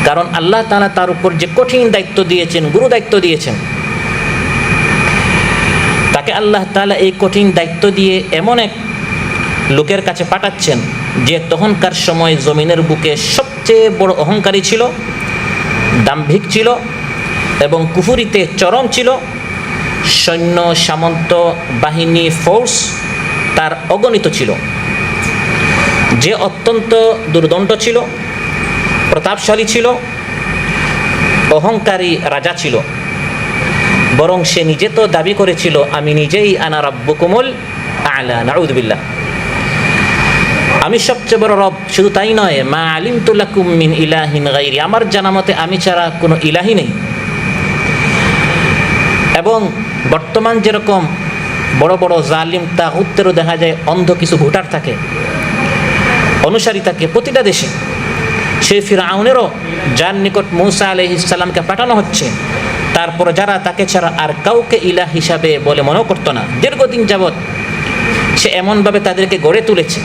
Speaker 3: কারণ আল্লাহ তাআলা তার উপর যে কঠিন দায়িত্ব দিয়েছেন, গুরু দায়িত্ব দিয়েছেন, তাকে আল্লাহ তাআলা এই কঠিন দায়িত্ব দিয়ে এমন এক লোকের কাছে পাঠাচ্ছেন যে তখনকার সময় জমিনের বুকে সবচেয়ে বড় অহংকারী ছিল, দাম্ভিক ছিল এবং কুফুরিতে চরম ছিল। সৈন্য সামন্ত বাহিনী ফোর্স তার অগণিত ছিল, যে অত্যন্ত দুর্দণ্ড ছিল, প্রতাপশালী ছিল, অহংকারী রাজা ছিল। বরং সে নিজে তো দাবি করেছিল, আমি নিজেই আনা রাব্বুকুমুল আ'লা, নাউযুবিল্লাহ, আমি সবচেয়ে বড় রব। শুধু তাই নয়, মা আলিমতু লাকুম মিন ইলাহিন গায়রি, আমার জানা মতে আমি ছাড়া কোনো ইলাহি নেই। এবং বর্তমান যেরকম বড় বড় জালিম তাগুতেরও দেখা যায় অন্ধ কিছু ভোটার থাকে, অনুসারী থাকে প্রতিটা দেশে, সেই ফিরআউনেরও যার নিকট মূসা আলাইহিস সালামকে পাঠানো হচ্ছে, তারপর যারা তাকে ছাড়া আর কাউকে ইলাহ হিসাবে বলে মনে করতো না, দীর্ঘদিন যাবৎ সে এমনভাবে তাদেরকে গড়ে তুলেছে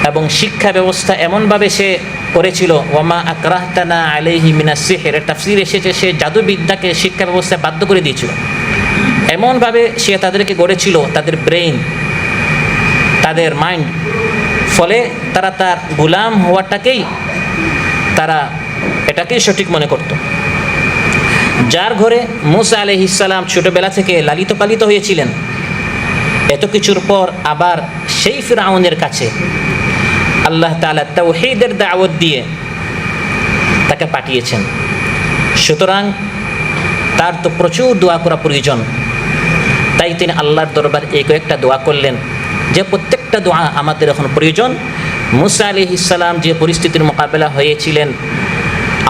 Speaker 3: এবং শিক্ষা ব্যবস্থা এমনভাবে সে করেছিল, ওয়ামা আকরাহতানা আলাইহি মিনাস সিহর, তাফসীরে এসেছে সে জাদুবিদ্যাকে শিক্ষা ব্যবস্থায় বাধ্য করে দিয়েছিল। এমনভাবে সে তাদেরকে গড়েছিল, তাদের ব্রেইন, তাদের মাইন্ড, ফলে তারা তার গোলাম হওয়াটাকেই তারা এটাকেই সঠিক মনে করত। যার ঘরে মূসা আলাইহিস সালাম ছোটবেলা থেকে লালিত পালিত হয়েছিলেন, এত কিছুর পর আবার সেই ফিরআউনের কাছে আল্লাহ তাআলা তাওহীদের দাওয়াত দিয়ে তাকে পাঠিয়েছেন। সুতরাং তার তো প্রচুর দোয়া করা প্রয়োজন। তাই তিনি আল্লাহর দরবারে এই কয়েকটা দোয়া করলেন, যে প্রত্যেকটা দোয়া আমাদের এখন প্রয়োজন। মূসা আলাইহিস সালাম যে পরিস্থিতির মোকাবেলা হয়েছিলেন,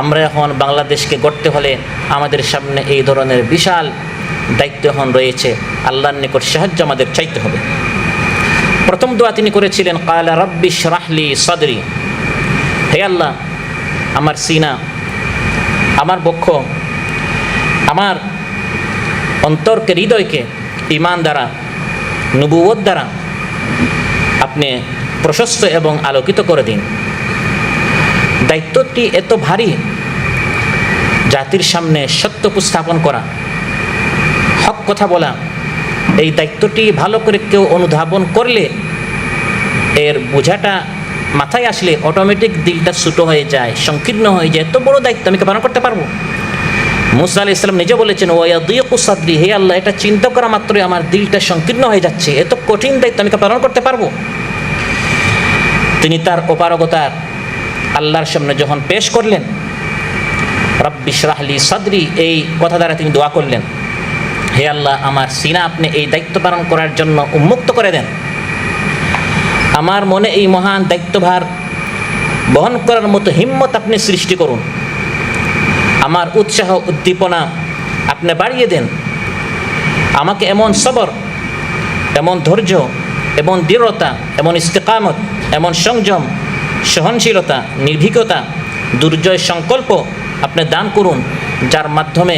Speaker 3: আমরা এখন বাংলাদেশকে গড়তে হলে আমাদের সামনে এই ধরনের বিশাল দায়িত্ব এখন রয়েছে। আল্লাহর নিকট সাহায্য আমাদের চাইতে হবে। প্রথম দোয়া তিনি করেছিলেন, ক্বালা রাব্বি ইশরাহ লি সাদরি, হে আল্লাহ, আমার সিনা, আমার বক্ষ, আমার অন্তরকে, হৃদয়কে ঈমান দ্বারা, নবুয়ত দ্বারা আপনি প্রশস্ত এবং আলোকিত করে দিন। দায়িত্বটি এত ভারী, জাতির সামনে সত্য উপস্থাপন করা, হক কথা বলা, এই দায়িত্বটি ভালো করে কেউ অনুধাবন করলে, এর বোঝাটা মাথায় আসলে অটোমেটিক দিলটা ছোটো হয়ে যায়, সংকীর্ণ হয়ে যায়। এত বড় দায়িত্ব আমি কি পালন করতে পারবো? মূসা আলাইহিস সালাম নিজে বলেছেন, ওয়ায়াদিকু সাদরি, হে আল্লাহ, এটা চিন্তা করা মাত্রই আমার দিলটা সংকীর্ণ হয়ে যাচ্ছে, এত কঠিন দায়িত্ব আমি কি পালন করতে পারবো? তিনি তার অপারগতার আল্লাহর সামনে যখন পেশ করলেন, রাব্বি ইশরাহ লি সাদরি, এই কথা দ্বারা তিনি দোয়া করলেন, হে আল্লাহ, আমার সিনা আপনি এই দায়িত্ব পালন করার জন্য উন্মুক্ত করে দেন। আমার মনে এই মহান দায়িত্বভার বহন করার মতো হিম্মত আপনি সৃষ্টি করুন। আমার উৎসাহ উদ্দীপনা আপনি বাড়িয়ে দেন। আমাকে এমন সবর, এমন ধৈর্য, এমন দৃঢ়তা, এমন ইস্তেকামত, এমন সংযম, সহনশীলতা, নির্ভীকতা, দুর্জয় সংকল্প আপনি দান করুন, যার মাধ্যমে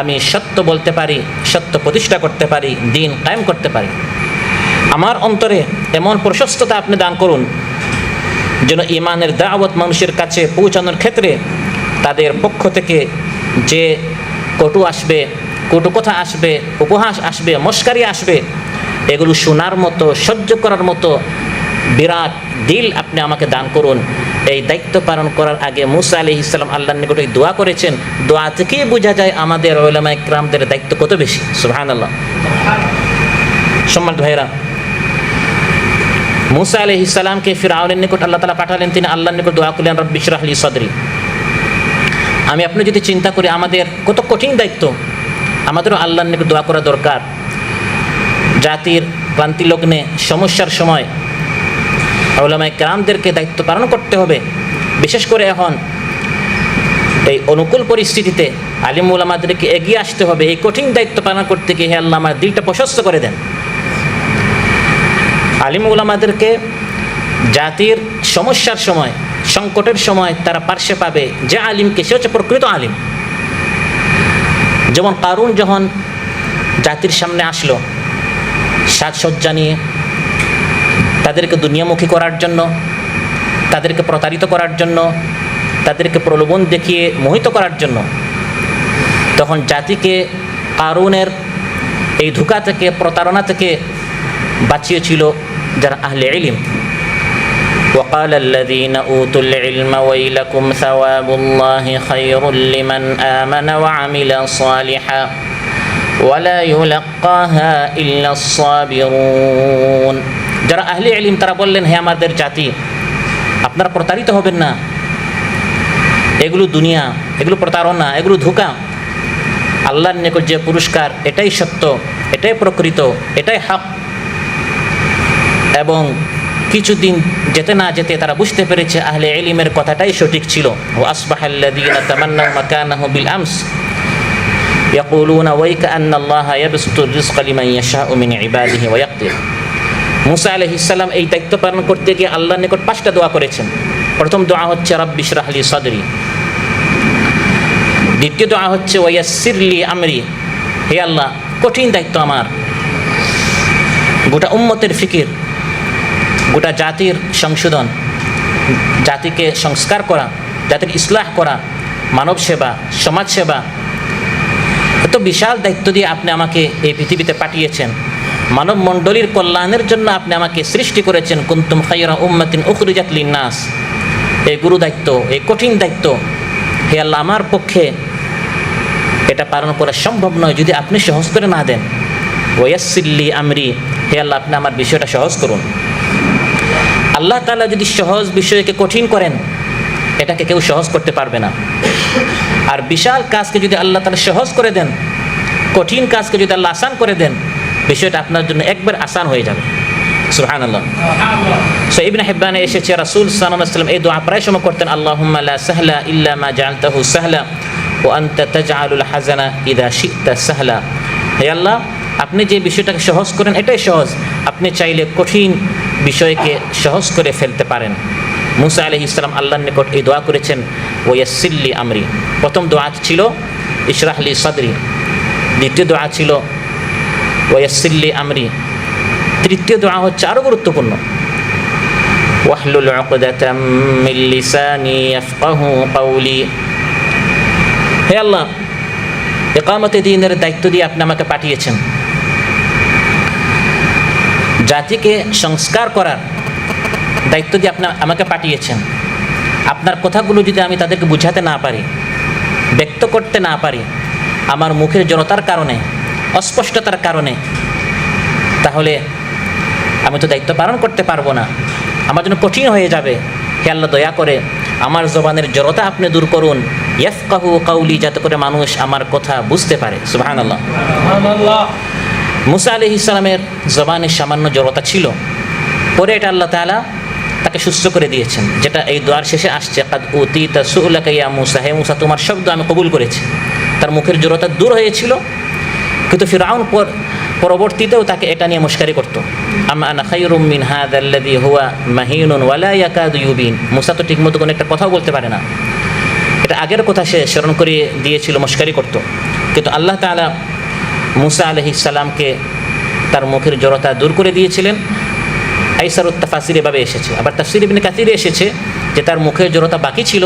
Speaker 3: আমি সত্য বলতে পারি, সত্য প্রতিষ্ঠা করতে পারি, দিন কায়েম করতে পারি। আমার অন্তরে এমন প্রশস্ততা আপনি দান করুন, যেন ঈমানের দাওয়াত মানুষের কাছে পৌঁছানোর ক্ষেত্রে তাদের পক্ষ থেকে যে কটু আসবে, কটু কথা আসবে, উপহাস আসবে, মস্কারি আসবে, এগুলো শোনার মতো, সহ্য করার মতো বিরাট দিল আপনি আমাকে দান করুন। এই দায়িত্ব পালন করার আগে মূসা আলাইহিস সালাম আল্লাহর নিকট দোয়া করেছেন। দোয়া থেকেই বোঝা যায় আমাদের উলামায়ে কিরামদের দায়িত্ব কত বেশি। সুবহানাল্লাহ। সম্মানিত ভাইরা, মূসা আলাইহিস সালামকে ফিরআউনের নিকট আল্লাহ তাআলা পাঠালেন, তিনি আল্লাহর নিকট দোয়া করলেন, রব্বি ইশরাহ লি সাদরি। আমি আপনি যদি চিন্তা করি আমাদের কত কঠিন দায়িত্ব, আমাদেরও আল্লাহর নিকট দোয়া করা দরকার। জাতির ক্লান্তি লগ্নে, সমস্যার সময় উলামায়ে কিরামদেরকে দায়িত্ব পালন করতে হবে। বিশেষ করে এখন এই অনুকূল পরিস্থিতিতে আলিম উলামাদেরকে এগিয়ে আসতে হবে এই কঠিন দায়িত্ব পালন করতে গিয়ে। হে আল্লাহ, আমার দিলটা প্রশস্ত করে দেন। আলিম উলামাদেরকে জাতির সমস্যার সময়, সংকটের সময় তারা পার্শ্বে পাবে যে আলিমকে, সে হচ্ছে প্রকৃত আলিম। যেমন কারুন যখন জাতির সামনে আসলো সাজসজ্জা নিয়ে, তাদেরকে দুনিয়ামুখী করার জন্য, তাদেরকে প্রতারিত করার জন্য, তাদেরকে প্রলোভন দেখিয়ে মোহিত করার জন্য তখন জাতিকে কারুনের এই ধোঁকা থেকে, প্রতারণা থেকে বাঁচিয়েছিল যারা আহলে ইলম। وقال الذين أوتوا العلم ويلكم ثواب الله خير لمن آمن وعمل صالحا ولا يلقاها إلا الصابرون। যারা আহলে ইলম তারা বললেন, হে আমাদের জাতি, আপনারা প্রতারিত হবেন না। এগুলো দুনিয়া, এগুলো প্রতারণা, এগুলো ধোঁকা। আল্লাহর নিকট যে পুরস্কার, এটাই সত্য, এটাই প্রকৃত, এটাই হক। এবং কিছুদিন যেতে না যেতে তারা বুঝতে পেরেছে আহলে ইলমের কথাটাই সঠিক ছিল। ওয়া আসবাহাল্লাযীনা তামান্নাউ মাকানাহু বিল আমস ইয়াকুলুনা ওয়াইকা আন্নাল্লাহা ইয়াবসুতুর রিজকা লিমান ইয়াশাউ মিন ইবাদিহি ওয়া ইয়াকদির। মুসা আলাইহিস সালাম এই দায়িত্ব পালন করতে গিয়ে আল্লাহর নিকট 5টা দোয়া করেছেন। প্রথম দোয়া হচ্ছে রাব্বি ইশরাহ লি সাদরি। দ্বিতীয় দোয়া হচ্ছে ওয়াইয়াসসির লি আমরি, হে আল্লাহ কঠিন দায়িত্ব আমার, গোটা উম্মতের ফিকির, গোটা জাতির সংশোধন, জাতিকে সংস্কার করা, জাতির ইসলাহ করা, মানব সেবা, সমাজ সেবা, এত বিশাল দায়িত্ব দিয়ে আপনি আমাকে এই পৃথিবীতে পাঠিয়েছেন। মানব মণ্ডলীর কল্যাণের জন্য আপনি আমাকে সৃষ্টি করেছেন। কুনতুম খায়রা উম্মাতিন উখরিজাত লিন-নাস। এই গুরু দায়িত্ব, এই কঠিন দায়িত্ব, হে আল্লাহ আমার পক্ষে এটা পালন করা সম্ভব নয় যদি আপনি সহজ করে না দেন। ওয়ায়াসসির লি আমরি, হে আল্লাহ আপনি আমার বিষয়টা সহজ করুন। আল্লাহ তাআলা যদি সহজ বিষয়কে কঠিন করেন, এটাকে কেউ সহজ করতে পারবে না। আর বিশাল কাজকে যদি আল্লাহ তাআলা সহজ করে দেন, কঠিন কাজকে যদি আল্লাহ আসান করে দেন, বিষয়টা আপনার জন্য একবার আসান হয়ে যাবে। সুবহানাল্লাহ। সো ইবনে হিব্বানে এসেছে রাসূল সাল্লাল্লাহু আলাইহি ওয়াসাল্লাম এই দোয়া প্রায় সময় করতেন, আল্লাহুম্মা লা সাহলা ইল্লা মা জাআলতাহু সাহলা ওয়া আনতা তাজআলুল হাযানা ইযা শি'তা সাহলা। হে আল্লাহ আপনি যে বিষয়টাকে সহজ করেন এটাই সহজ, আপনি চাইলে কঠিন বিষয়কে সহজ করে ফেলতে পারেন। মুসা আলাইহিস সালাম আল্লাহর নিকট এই দোয়া করেছেন, ওয়ায়াসসির লি আমরি। প্রথম দোয়া ছিল ইশরাহ লি সাদরি, দ্বিতীয় দোয়া ছিল ওয়ায়াসসির লি আমরি, তৃতীয় দোয়া হচ্ছে আরো গুরুত্বপূর্ণ, ওয়াহলুল উকদাতাম মিন লিসানি ইয়াফকাহু কাওলি। হে আল্লাহ ইকামতে দ্বীনের দায়িত্ব দিয়ে আপনি আমাকে পাঠিয়েছেন, জাতিকে সংস্কার করার দায়িত্ব দিয়ে আপনি আমাকে পাঠিয়েছেন। আপনার কথাগুলো যদি আমি তাদেরকে বুঝাতে না পারি, ব্যক্ত করতে না পারি, আমার মুখের জড়তার কারণে, অস্পষ্টতার কারণে, তাহলে আমি তো দায়িত্ব পালন করতে পারবো না, আমার জন্য কঠিন হয়ে যাবে। হে আল্লাহ দয়া করে আমার জবানের জড়তা আপনি দূর করুন, ইয়াফকাহু কাওলি, যাতে করে মানুষ আমার কথা বুঝতে পারে। সুবহানাল্লাহ। মুসা আলাইহিস সালামের জবানে সামান্য জড়তা ছিল, পরে এটা আল্লাহ তাআলা তাকে সুস্থ করে দিয়েছেন, যেটা এই দোয়ার শেষে আসছে, কাদ উতিতা সু'লাকা ইয়া মুসা, হে মুসা তোমার শব্দ আমি কবুল করেছি। তার মুখের জড়তা দূর হয়েছিল, কিন্তু ফিরআউন পরবর্তীতেও তাকে এটা নিয়ে মুশকারি করতো, আম্মা আনা খায়রুম মিন হাযাল্লাযী হুয়া মাহিনুন ওয়া লা ইয়াকাদু ইউবিন। মুসা তো ঠিকমতো কোনো একটা কথাও বলতে পারে না, এটা আগের কথা সে স্মরণ করিয়ে দিয়েছিল, মুশকারি করতো। কিন্তু আল্লাহ তাআলা মুসা আলাইহিস সালামকে তার মুখের জড়তা দূর করে দিয়েছিলেন। আইসারুত তাফাসির এভাবে এসেছে, আবার তাফসির ইবনে কাসিরে এসেছে যে তার মুখের জড়তা বাকি ছিল,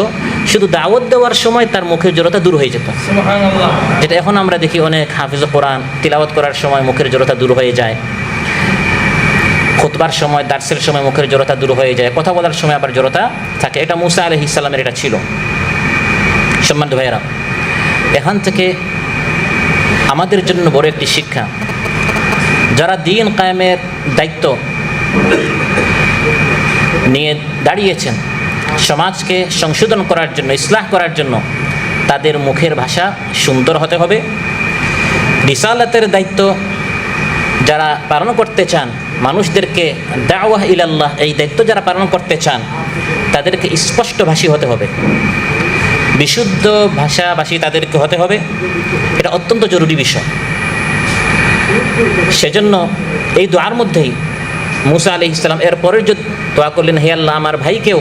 Speaker 3: শুধু দাওয়াত দেওয়ার সময় তার মুখের জড়তা দূর হয়ে যেত। সুবহানাল্লাহ। যেটা এখন আমরা দেখি অনেক হাফিজ কোরআন তিলাওয়াত করার সময় মুখের জড়তা দূর হয়ে যায়, খুতবার সময়, দার্সের সময় মুখের জড়তা দূর হয়ে যায়, কথা বলার সময় আবার জড়তা থাকে। এটা মুসা আলাইহিস সালামের এটা ছিল। সম্মানিত ভাইয়েরা, এখান থেকে আমাদের জন্য বড় একটি শিক্ষা, যারা দ্বীন কায়েমের দায়িত্ব নিয়ে দাঁড়িয়েছেন, সমাজকে সংশোধন করার জন্য, ইসলাহ করার জন্য, তাদের মুখের ভাষা সুন্দর হতে হবে। রিসালাতের দায়িত্ব যারা পালন করতে চান, মানুষদেরকে দাওয়াহ ইলাল্লাহ, এই দায়িত্ব যারা পালন করতে চান, তাদেরকে স্পষ্টভাষী হতে হবে, বিশুদ্ধ ভাষাভাষী তাদেরকে হতে হবে। এটা অত্যন্ত জরুরি বিষয়। সেজন্য এই দোয়ার মধ্যেই মুসা আলাইহিস সালাম এরপরের যে দোয়া করলেন, হে আল্লাহ আমার ভাইকেও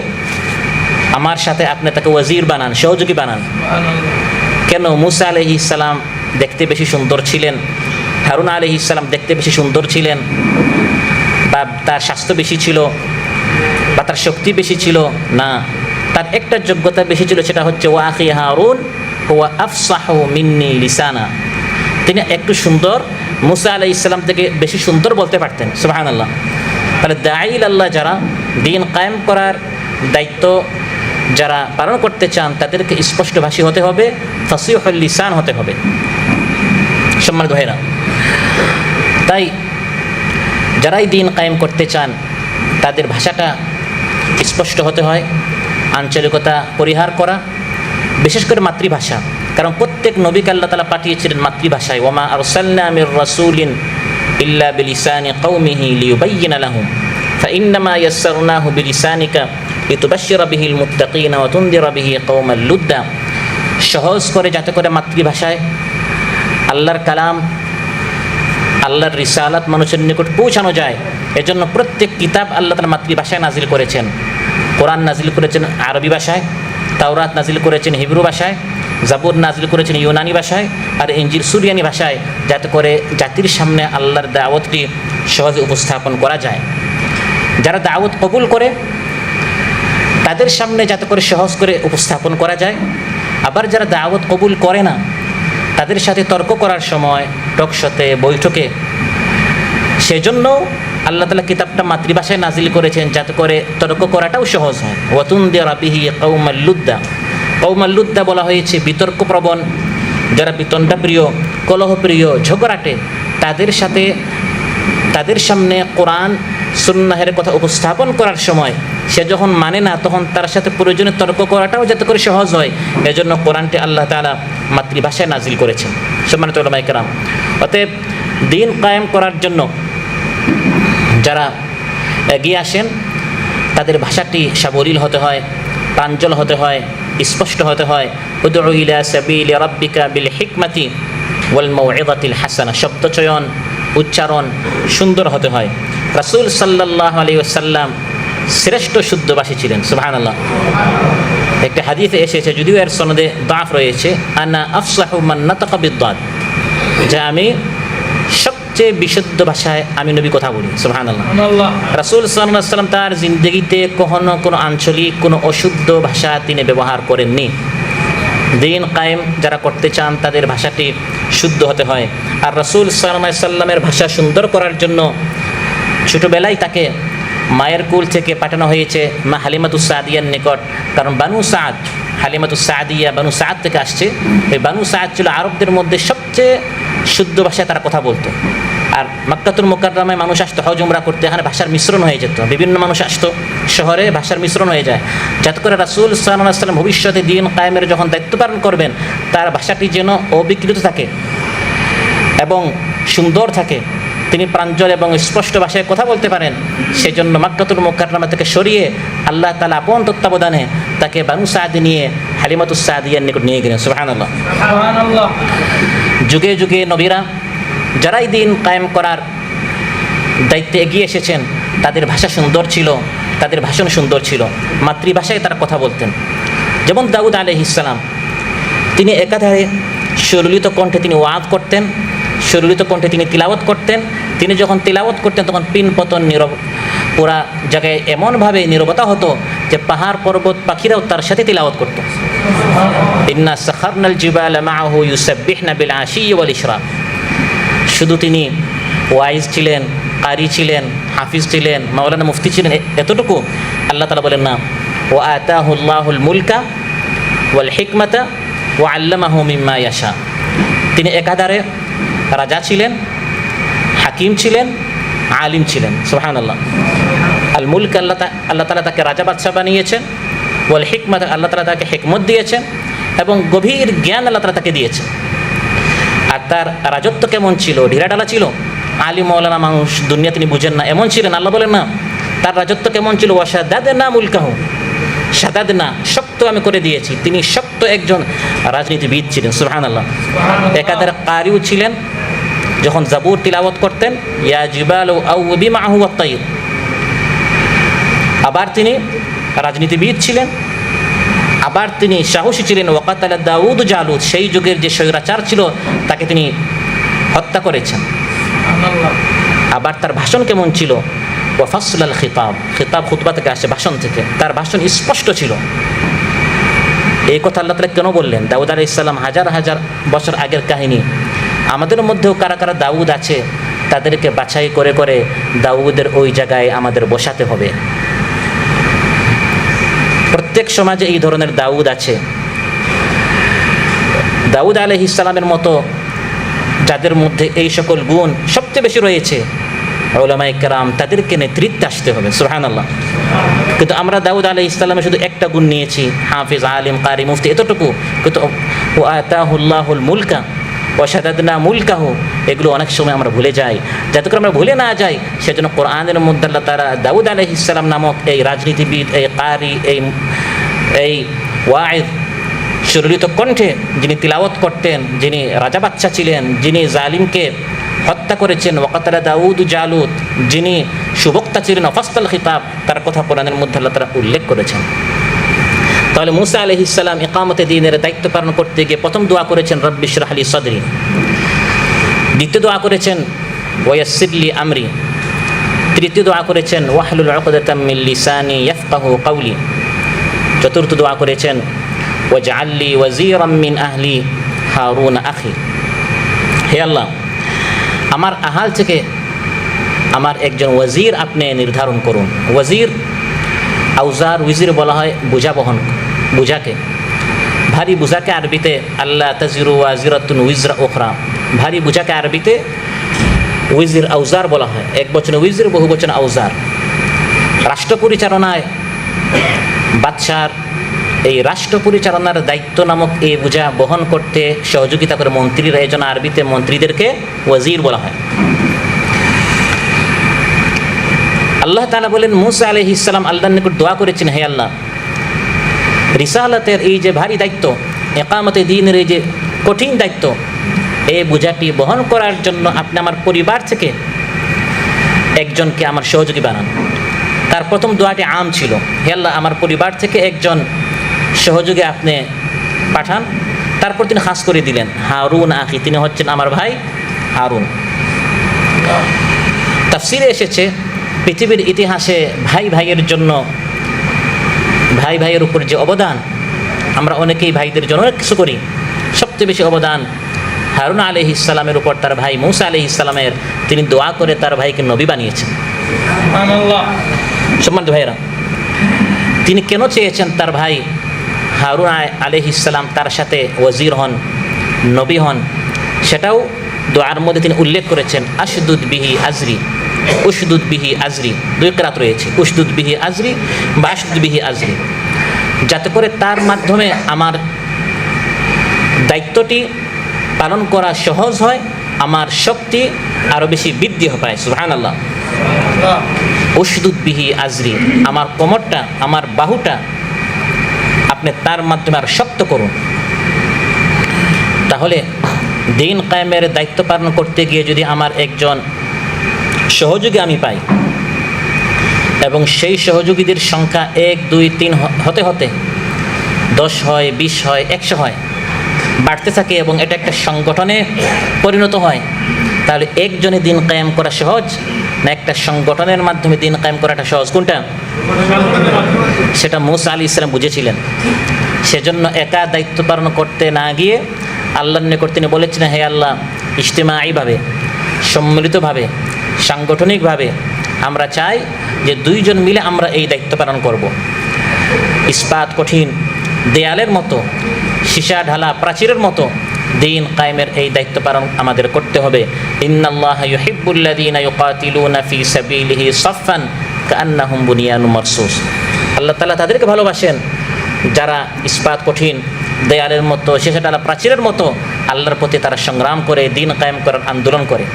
Speaker 3: আমার সাথে আপনি তাকে ওয়াজির বানান, সহযোগী বানান। কেন? মুসা আলাইহিস সালাম দেখতে বেশি সুন্দর ছিলেন, হারুন আলাইহিস সালাম দেখতে বেশি সুন্দর ছিলেন, বা তার স্বাস্থ্য বেশি ছিল, বা তার শক্তি বেশি ছিল? না, তার একটা যোগ্যতা বেশি ছিল, সেটা হচ্ছে ওয়া আখি হারুন হুয়া আফসাহু মিন্নি লিসানা। তিনি একটু সুন্দর, মুসা আলাইহিস সালাম থেকে বেশি সুন্দর বলতে পারতেন। সুবহানাল্লাহ। তাহলে দাঈল আল্লাহ যারা দ্বীন কায়েম করার দায়িত্ব যারা পালন করতে চান, তাদেরকে স্পষ্টভাষী হতে হবে, ফাসিহুল লিসান হতে হবে। সম্মানিত ভাইরা, তাই যারাই দ্বীন কায়েম করতে চান তাদের ভাষাটা স্পষ্ট হতে হয়, আঞ্চলিকতা পরিহার করা, বিশেষ করে মাতৃভাষা। কারণ প্রত্যেক নবীকে আল্লাহ তাআলা পাঠিয়েছিলেন মাতৃভাষায়। ওয়ামা আরসালনা মির রাসূলিন ইল্লা বিলিসানি কওমিহি লিয়ুবাইয়িনা লাহুম ফাইন্নামা ইয়াসসারনাহু বিলিসানিকা লিতুবাশশিরা বিহিল মুত্তাকিনা ওয়া তুনদিরা বিহি কওমান লুদ্দা। সহজ করে, যাতে করে মাতৃভাষায় আল্লাহর কালাম, আল্লাহর রিসালাত মানুষের নিকট পৌঁছানো যায়। এজন্য প্রত্যেক কিতাব আল্লাহ তাআলা মাতৃভাষায় নাজিল করেছেন। কোরআন নাজিল করেছেন আরবি ভাষায়, তাওরাত নাজিল করেছেন হিব্রু ভাষায়, জাবুর নাজিল করেছেন ইউনানি ভাষায়, আর ইনজিল সুরিয়ানি ভাষায়, যাতে করে জাতির সামনে আল্লাহর দাওয়াতটি সহজে উপস্থাপন করা যায়। যারা দাওয়াত কবুল করে তাদের সামনে যাতে করে সহজ করে উপস্থাপন করা যায়। আবার যারা দাওয়াত কবুল করে না, তাদের সাথে তর্ক করার সময় টকশোতে, বৈঠকে, সেজন্য আল্লাহ তাআলা কিতাবটা মাতৃভাষায় নাজিল করেছেন, যাতে করে তর্ক করাটাও সহজ হয়। ওয়া তুনদিরা বিহি কওমান লুদ্দা। কওমান লুদ্দা বলা হয়েছে বিতর্কপ্রবণ, যারা বিতণ্ডা প্রিয়, কলহ প্রিয়, ঝগড়াটে, তাদের সামনে কোরআন সুন্নাহের কথা উপস্থাপন করার সময় সে যখন মানে না, তখন তার সাথে প্রয়োজনে তর্ক করাটাও যাতে করে সহজ হয়, এজন্য কোরআনটি আল্লাহ তাআলা মাতৃভাষায় নাজিল করেছেন। সম্মানিত উলামায়ে কেরাম, অতএব দ্বীন কায়েম করার জন্য যারা এগিয়ে আসেন তাদের ভাষাটি সাবলীল হতে হয়, প্রাঞ্জল হতে হয়, স্পষ্ট হতে হয়। উদউ ইলা সাবিলি রাব্বিকা বিল হিকমাতি ওয়াল মাউইযাতিল হাসানা। শব্দচয়ন, উচ্চারণ সুন্দর হতে হয়। রাসূল সাল্লাল্লাহু আলাইহি ওয়াসাল্লাম শ্রেষ্ঠ শুদ্ধভাষী ছিলেন। সুবহানাল্লাহ। একটা হাদিসে এসেছে, যদিও এর সনদে দাফ রয়েছে, আনা আফসাহু মান নাতাকা বিদ্দাদ, যে আমি সবচেয়ে বিশুদ্ধ ভাষায় আমি নবী কথা বলি। সুবহানাল্লাহ। রাসূল সাল্লাল্লাহু আলাইহি ওয়াসাল্লাম তার জিন্দেগিতে কখনো কোনো আঞ্চলিক, কোনো অশুদ্ধ ভাষা তিনি ব্যবহার করেননি। দ্বীন কায়েম যারা করতে চান তাদের ভাষাটি শুদ্ধ হতে হয়। আর রাসূল সাল্লাল্লাহু আলাইহি ওয়াসাল্লামের ভাষা সুন্দর করার জন্য ছোটবেলায় তাকে মায়ের কুল থেকে পাঠানো হয়েছে মা হালিমাতুস সাদিয়ার নিকট। কারণ বানু সাদ, হালিমাতুস সাদিয়া বানু সাদ থেকে আসছে। এই বানু সাদ ছিল আরবদের মধ্যে সবচেয়ে শুদ্ধ ভাষায় তারা কথা বলতো। আর মক্কাতুল মুকাররমায় মানুষ আসতো হজ উমরা করতে, এখানে ভাষার মিশ্রণ হয়ে যেত, বিভিন্ন মানুষ আসতো, শহরে ভাষার মিশ্রণ হয়ে যায়। যাতে করে রাসূল সাল্লাল্লাহু আলাইহি ওয়াসাল্লাম ভবিষ্যতে দ্বীন কায়েমের যখন দায়িত্ব পালন করবেন, তার ভাষাটি যেন অবিকৃত থাকে এবং সুন্দর থাকে, তিনি প্রাঞ্জল এবং স্পষ্ট ভাষায় কথা বলতে পারেন। সেই জন্য মক্কাতুল মুকাররমা থেকে সরিয়ে আল্লাহ তাআলা আপন তত্ত্বাবধানে তাকে বানু সাদ নিয়ে হালিমাতুস সাদিয়ার নিকট নিয়ে গেলেন। সুবহানাল্লাহ। সুবহানাল্লাহ। যুগে যুগে নবীরা যারাই দ্বীন কায়েম করার দায়িত্বে এগিয়ে এসেছেন, তাদের ভাষা সুন্দর ছিল, তাদের ভাষণ সুন্দর ছিল, মাতৃভাষায় তারা কথা বলতেন। যেমন দাউদ আলাইহিস সালাম, তিনি একাধারে সুললিত কণ্ঠে তিনি ওয়াজ করতেন, সুললিত কণ্ঠে তিনি তিলাওয়াত করতেন। তিনি যখন তিলাওয়াত করতেন তখন পিনপতন নীরব, পুরা জায়গায় এমনভাবে নীরবতা হতো যে পাহাড় পর্বত পাখিরাও তার সাথে তিলাওয়াত করত। ইন্না সাখারনাল জিবালা মাআহু ইউসাব্বিহনা বিল আশি ওয়াল ইশরাক। শুধু তিনি ওয়াইজ ছিলেন, কারি ছিলেন, হাফিজ ছিলেন, মাওলানা মুফতি ছিলেন, এতটুকু আল্লাহ তাআলা বলেন না, ওয়া আতাহুল্লাহুল মুলকা ওয়াল হিকমাতা ওয়া আল্লামাহু মিম্মা ইয়াশা। তিনি একাধারে রাজা ছিলেন, হাকিম ছিলেন, আলিম ছিলেন। সুবহানাল্লাহ। আল মুলক আল্লাহ তাআলা তাকে রাজা বাদশাহ বানিয়েছেন, ওয়াল হিকমাত আল্লাহ তাআলা তাকে হিকমত দিয়েছেন এবং গভীর জ্ঞান আল্লাহ তাআলা তাকে দিয়েছেন। আর তার রাজত্ব কেমন ছিল? ঢিলাঢালা ছিল। আলিম মাওলানা মানুষ দুনিয়া তিনি বুঝেন না এমন ছিলেন। আল্লাহ বলেন না, তার রাজত্ব কেমন ছিল? ওয়াশাদাদনা মুলকাহু, শাদাদনা, শক্ত আমি করে দিয়েছি। তিনি শক্ত একজন রাজনীতিবিদ ছিলেন। সুবহানাল্লাহ। একাধারে কারিও ছিলেন। যখন জাবুর তিলাওয়াত করতেন, ইয়া জিবালু আউবি মাহু ওয়াত-তাইর। আবার তিনি রাজনীতিবিদ ছিলেন, আবার তিনি সাহসী ছিলেন। ওয়াকাতালা দাউদ জালুত, সেই যুগের যে স্বৈরাচার ছিল তাকে তিনি হত্যা করেছেন। আবার তার ভাষণ কেমন ছিল? ওয়া ফাসলাল খিতাব, খিতাব খুতবা থেকে আসে, ভাষণ থেকে। তার ভাষণ স্পষ্ট ছিল। এই কথা আল্লাহ তাআলা কেন বললেন? দাউদ আলাইহিস সালাম হাজার হাজার বছর আগের কাহিনী। আমাদের মধ্যেও কারা কারা দাউদ আছে তাদেরকে বাছাই করে করে দাউদের ওই জায়গায় আমাদের বসাতে হবে। প্রত্যেক সমাজে এই ধরনের দাউদ আছে। দাউদ আলাইহিস সালামের মতো যাদের মধ্যে এই সকল গুণ সবচেয়ে বেশি রয়েছে, উলামায়ে কেরাম তাদেরকে নেতৃত্বে আসতে হবে। সুবহানাল্লাহ। কিন্তু আমরা দাউদ আলাইহিস সালামের শুধু একটা গুণ নিয়েছি, হাফিজ, আলিম, কারি, মুফতি, এতটুকু। কিন্তু ওয়া আতাহুল্লাহুল মুলকা ওয়া শাদাদনা মুলকাহু, এগুলো অনেক সময় আমরা ভুলে যাই। যাতে করে আমরা ভুলে না যাই সেজন্য কোরআনের মধ্যে আল্লাহ তাআলা দাউদ আলাইহিস সালাম নামক এই রাজনীতিবিদ, এই কারি, এই ওয়াইজ, সুরলিত কণ্ঠে যিনি তিলাওয়াত করতেন, যিনি রাজা বাচ্চা ছিলেন, যিনি জালিমকে হত্যা করেছেন, ওয়াকাতালা দাউদ জালুত, যিনি সুবক্তা ছিলেন, অফাস্তাল খিতাব, তার কথা কোরআনের মধ্যে আল্লাহ তাআলা উল্লেখ করেছেন। তাহলে মুসা আলাইহিস সালাম ইকামতে দ্বীনের দায়িত্ব পালন করতে গিয়ে প্রথম দোয়া করেছেন রব্বি ইশরাহ লি সাদরি, দ্বিতীয় দোয়া করেছেন ওয়ায়াসসির লি আমরি, তৃতীয় দোয়া করেছেন ওয়াহলুল উকদাতাম মিন লিসানি ইয়াফকাহু কাওলি, চতুর্থ দোয়া করেছেন ওয়াজআল লি ওয়াজিরাম মিন আহলি হারুন আখি। হে আল্লাহ, আমার আহাল থেকে আমার একজন ওয়াজির আপনি নির্ধারণ করুন। ওয়াজির, আউজার, উজির বলা হয় বুঝাকে, ভারী বুঝাকে আরবিতে আল্লাহ তাজিরু ওয়াজিরাতুন উইজরা উখরা, ভারী বুঝাকে আরবিতে উজির, আউজার বলা হয়। এক বচনে উজির, বহু বচনে আউজার। রাষ্ট্র পরিচালনায় বাদশার এই রাষ্ট্র পরিচালনার দায়িত্ব নামক এই বোঝা বহন করতে সহযোগিতা করে মন্ত্রীরা, এই জন্য আরবিতে মন্ত্রীদেরকে ওয়াজির বলা হয়। আল্লাহ তাআলা বলেন মুসা আলাইহিস সালাম আল্লাহর নিকট দোয়া করেছেন, হে আল্লাহ, রিসালাতের এই যে ভারী দায়িত্ব, ইকামতে দ্বীনের এই যে কঠিন দায়িত্ব, এই বোঝাটি বহন করার জন্য আপনি আমার পরিবার থেকে একজনকে আমার সহযোগী বানান। তার প্রথম দোয়াটি আম ছিল, হে আল্লাহ, আমার পরিবার থেকে একজন সহযোগী আপনি পাঠান। তারপর তিনি খাস করে দিলেন হারুন আখি, তিনি হচ্ছেন আমার ভাই হারুন। তাফসিরে এসেছে পৃথিবীর ইতিহাসে ভাই ভাইয়ের জন্য, ভাই ভাইয়ের উপর যে অবদান, আমরা অনেকেই ভাইদের জন্য অনেক কিছু করি, সবচেয়ে বেশি অবদান হারুন আলাইহিস সালামের উপর তার ভাই মুসা আলাইহিস সালামের। তিনি দোয়া করে তার ভাইকে নবী বানিয়েছেন। সুবহানাল্লাহ। সম্মানিত ভাইরা, তিনি কেন চেয়েছেন তার ভাই হারুন আলাইহিস সালাম তার সাথে ওয়াজির হন, নবী হন, সেটাও দোয়ার মধ্যে তিনি উল্লেখ করেছেন। আশদুদ বিহি আজরি, উশদুদ বিহি আজরি, দুই কিরাত রয়েছে, উশদুদ বিহি আজরি বা আশদুদ বিহি আজরি, যাতে করে তার মাধ্যমে আমার দায়িত্বটি পালন করা সহজ হয়, আমার শক্তি আরও বেশি বৃদ্ধি পায়। সুবহানাল্লাহ। উশদুদ বিহি আজরি, আমার কোমরটা, আমার বাহুটা আপনি তার মাধ্যমে আর শক্ত করুন। তাহলে দিন কায়েমের দায়িত্ব পালন করতে গিয়ে যদি আমার একজন সহযোগী আমি পাই, এবং সেই সহযোগীদের সংখ্যা 1, 2, 3 হতে হতে 10 হয়, 20 হয়, 100 হয়, বাড়তে থাকে এবং এটা একটা সংগঠনে পরিণত হয়, তাহলে একজনে দিন কায়েম করা সহজ না একটা সংগঠনের মাধ্যমে দিন কায়েম করাটা সহজ? কোনটা? সেটা মুসা আলাইহিস সালাম বুঝেছিলেন। সেজন্য একা দায়িত্ব পালন করতে না গিয়ে আল্লাহর নিকট তিনি বলেছেন, হে আল্লাহ, ইজতিমাঈভাবে, সম্মিলিতভাবে, সাংগঠনিকভাবে আমরা চাই যে 2 জন মিলে আমরা এই দায়িত্ব পালন করব। ইস্পাত কঠিন দেয়ালের মতো, সীসা ঢালা প্রাচীরের মতো দিন কায়েমের এই দায়িত্ব পালন আমাদের করতে হবে। ইন্নাল্লাহা ইউহিব্বুল্লাযীনা ইউকাতিলুনা ফী সাবিলিহি সাফফান কাআন্নাহুম বুনিয়ানুম মারসুস। আল্লাহ তাআলা তাদেরকে ভালোবাসেন যারা ইস্পাত কঠিন দেয়ালের মতো, সীসা ঢালা প্রাচীরের মতো আল্লাহর প্রতি তারা সংগ্রাম করে, দিন কায়েম করার আন্দোলন করে।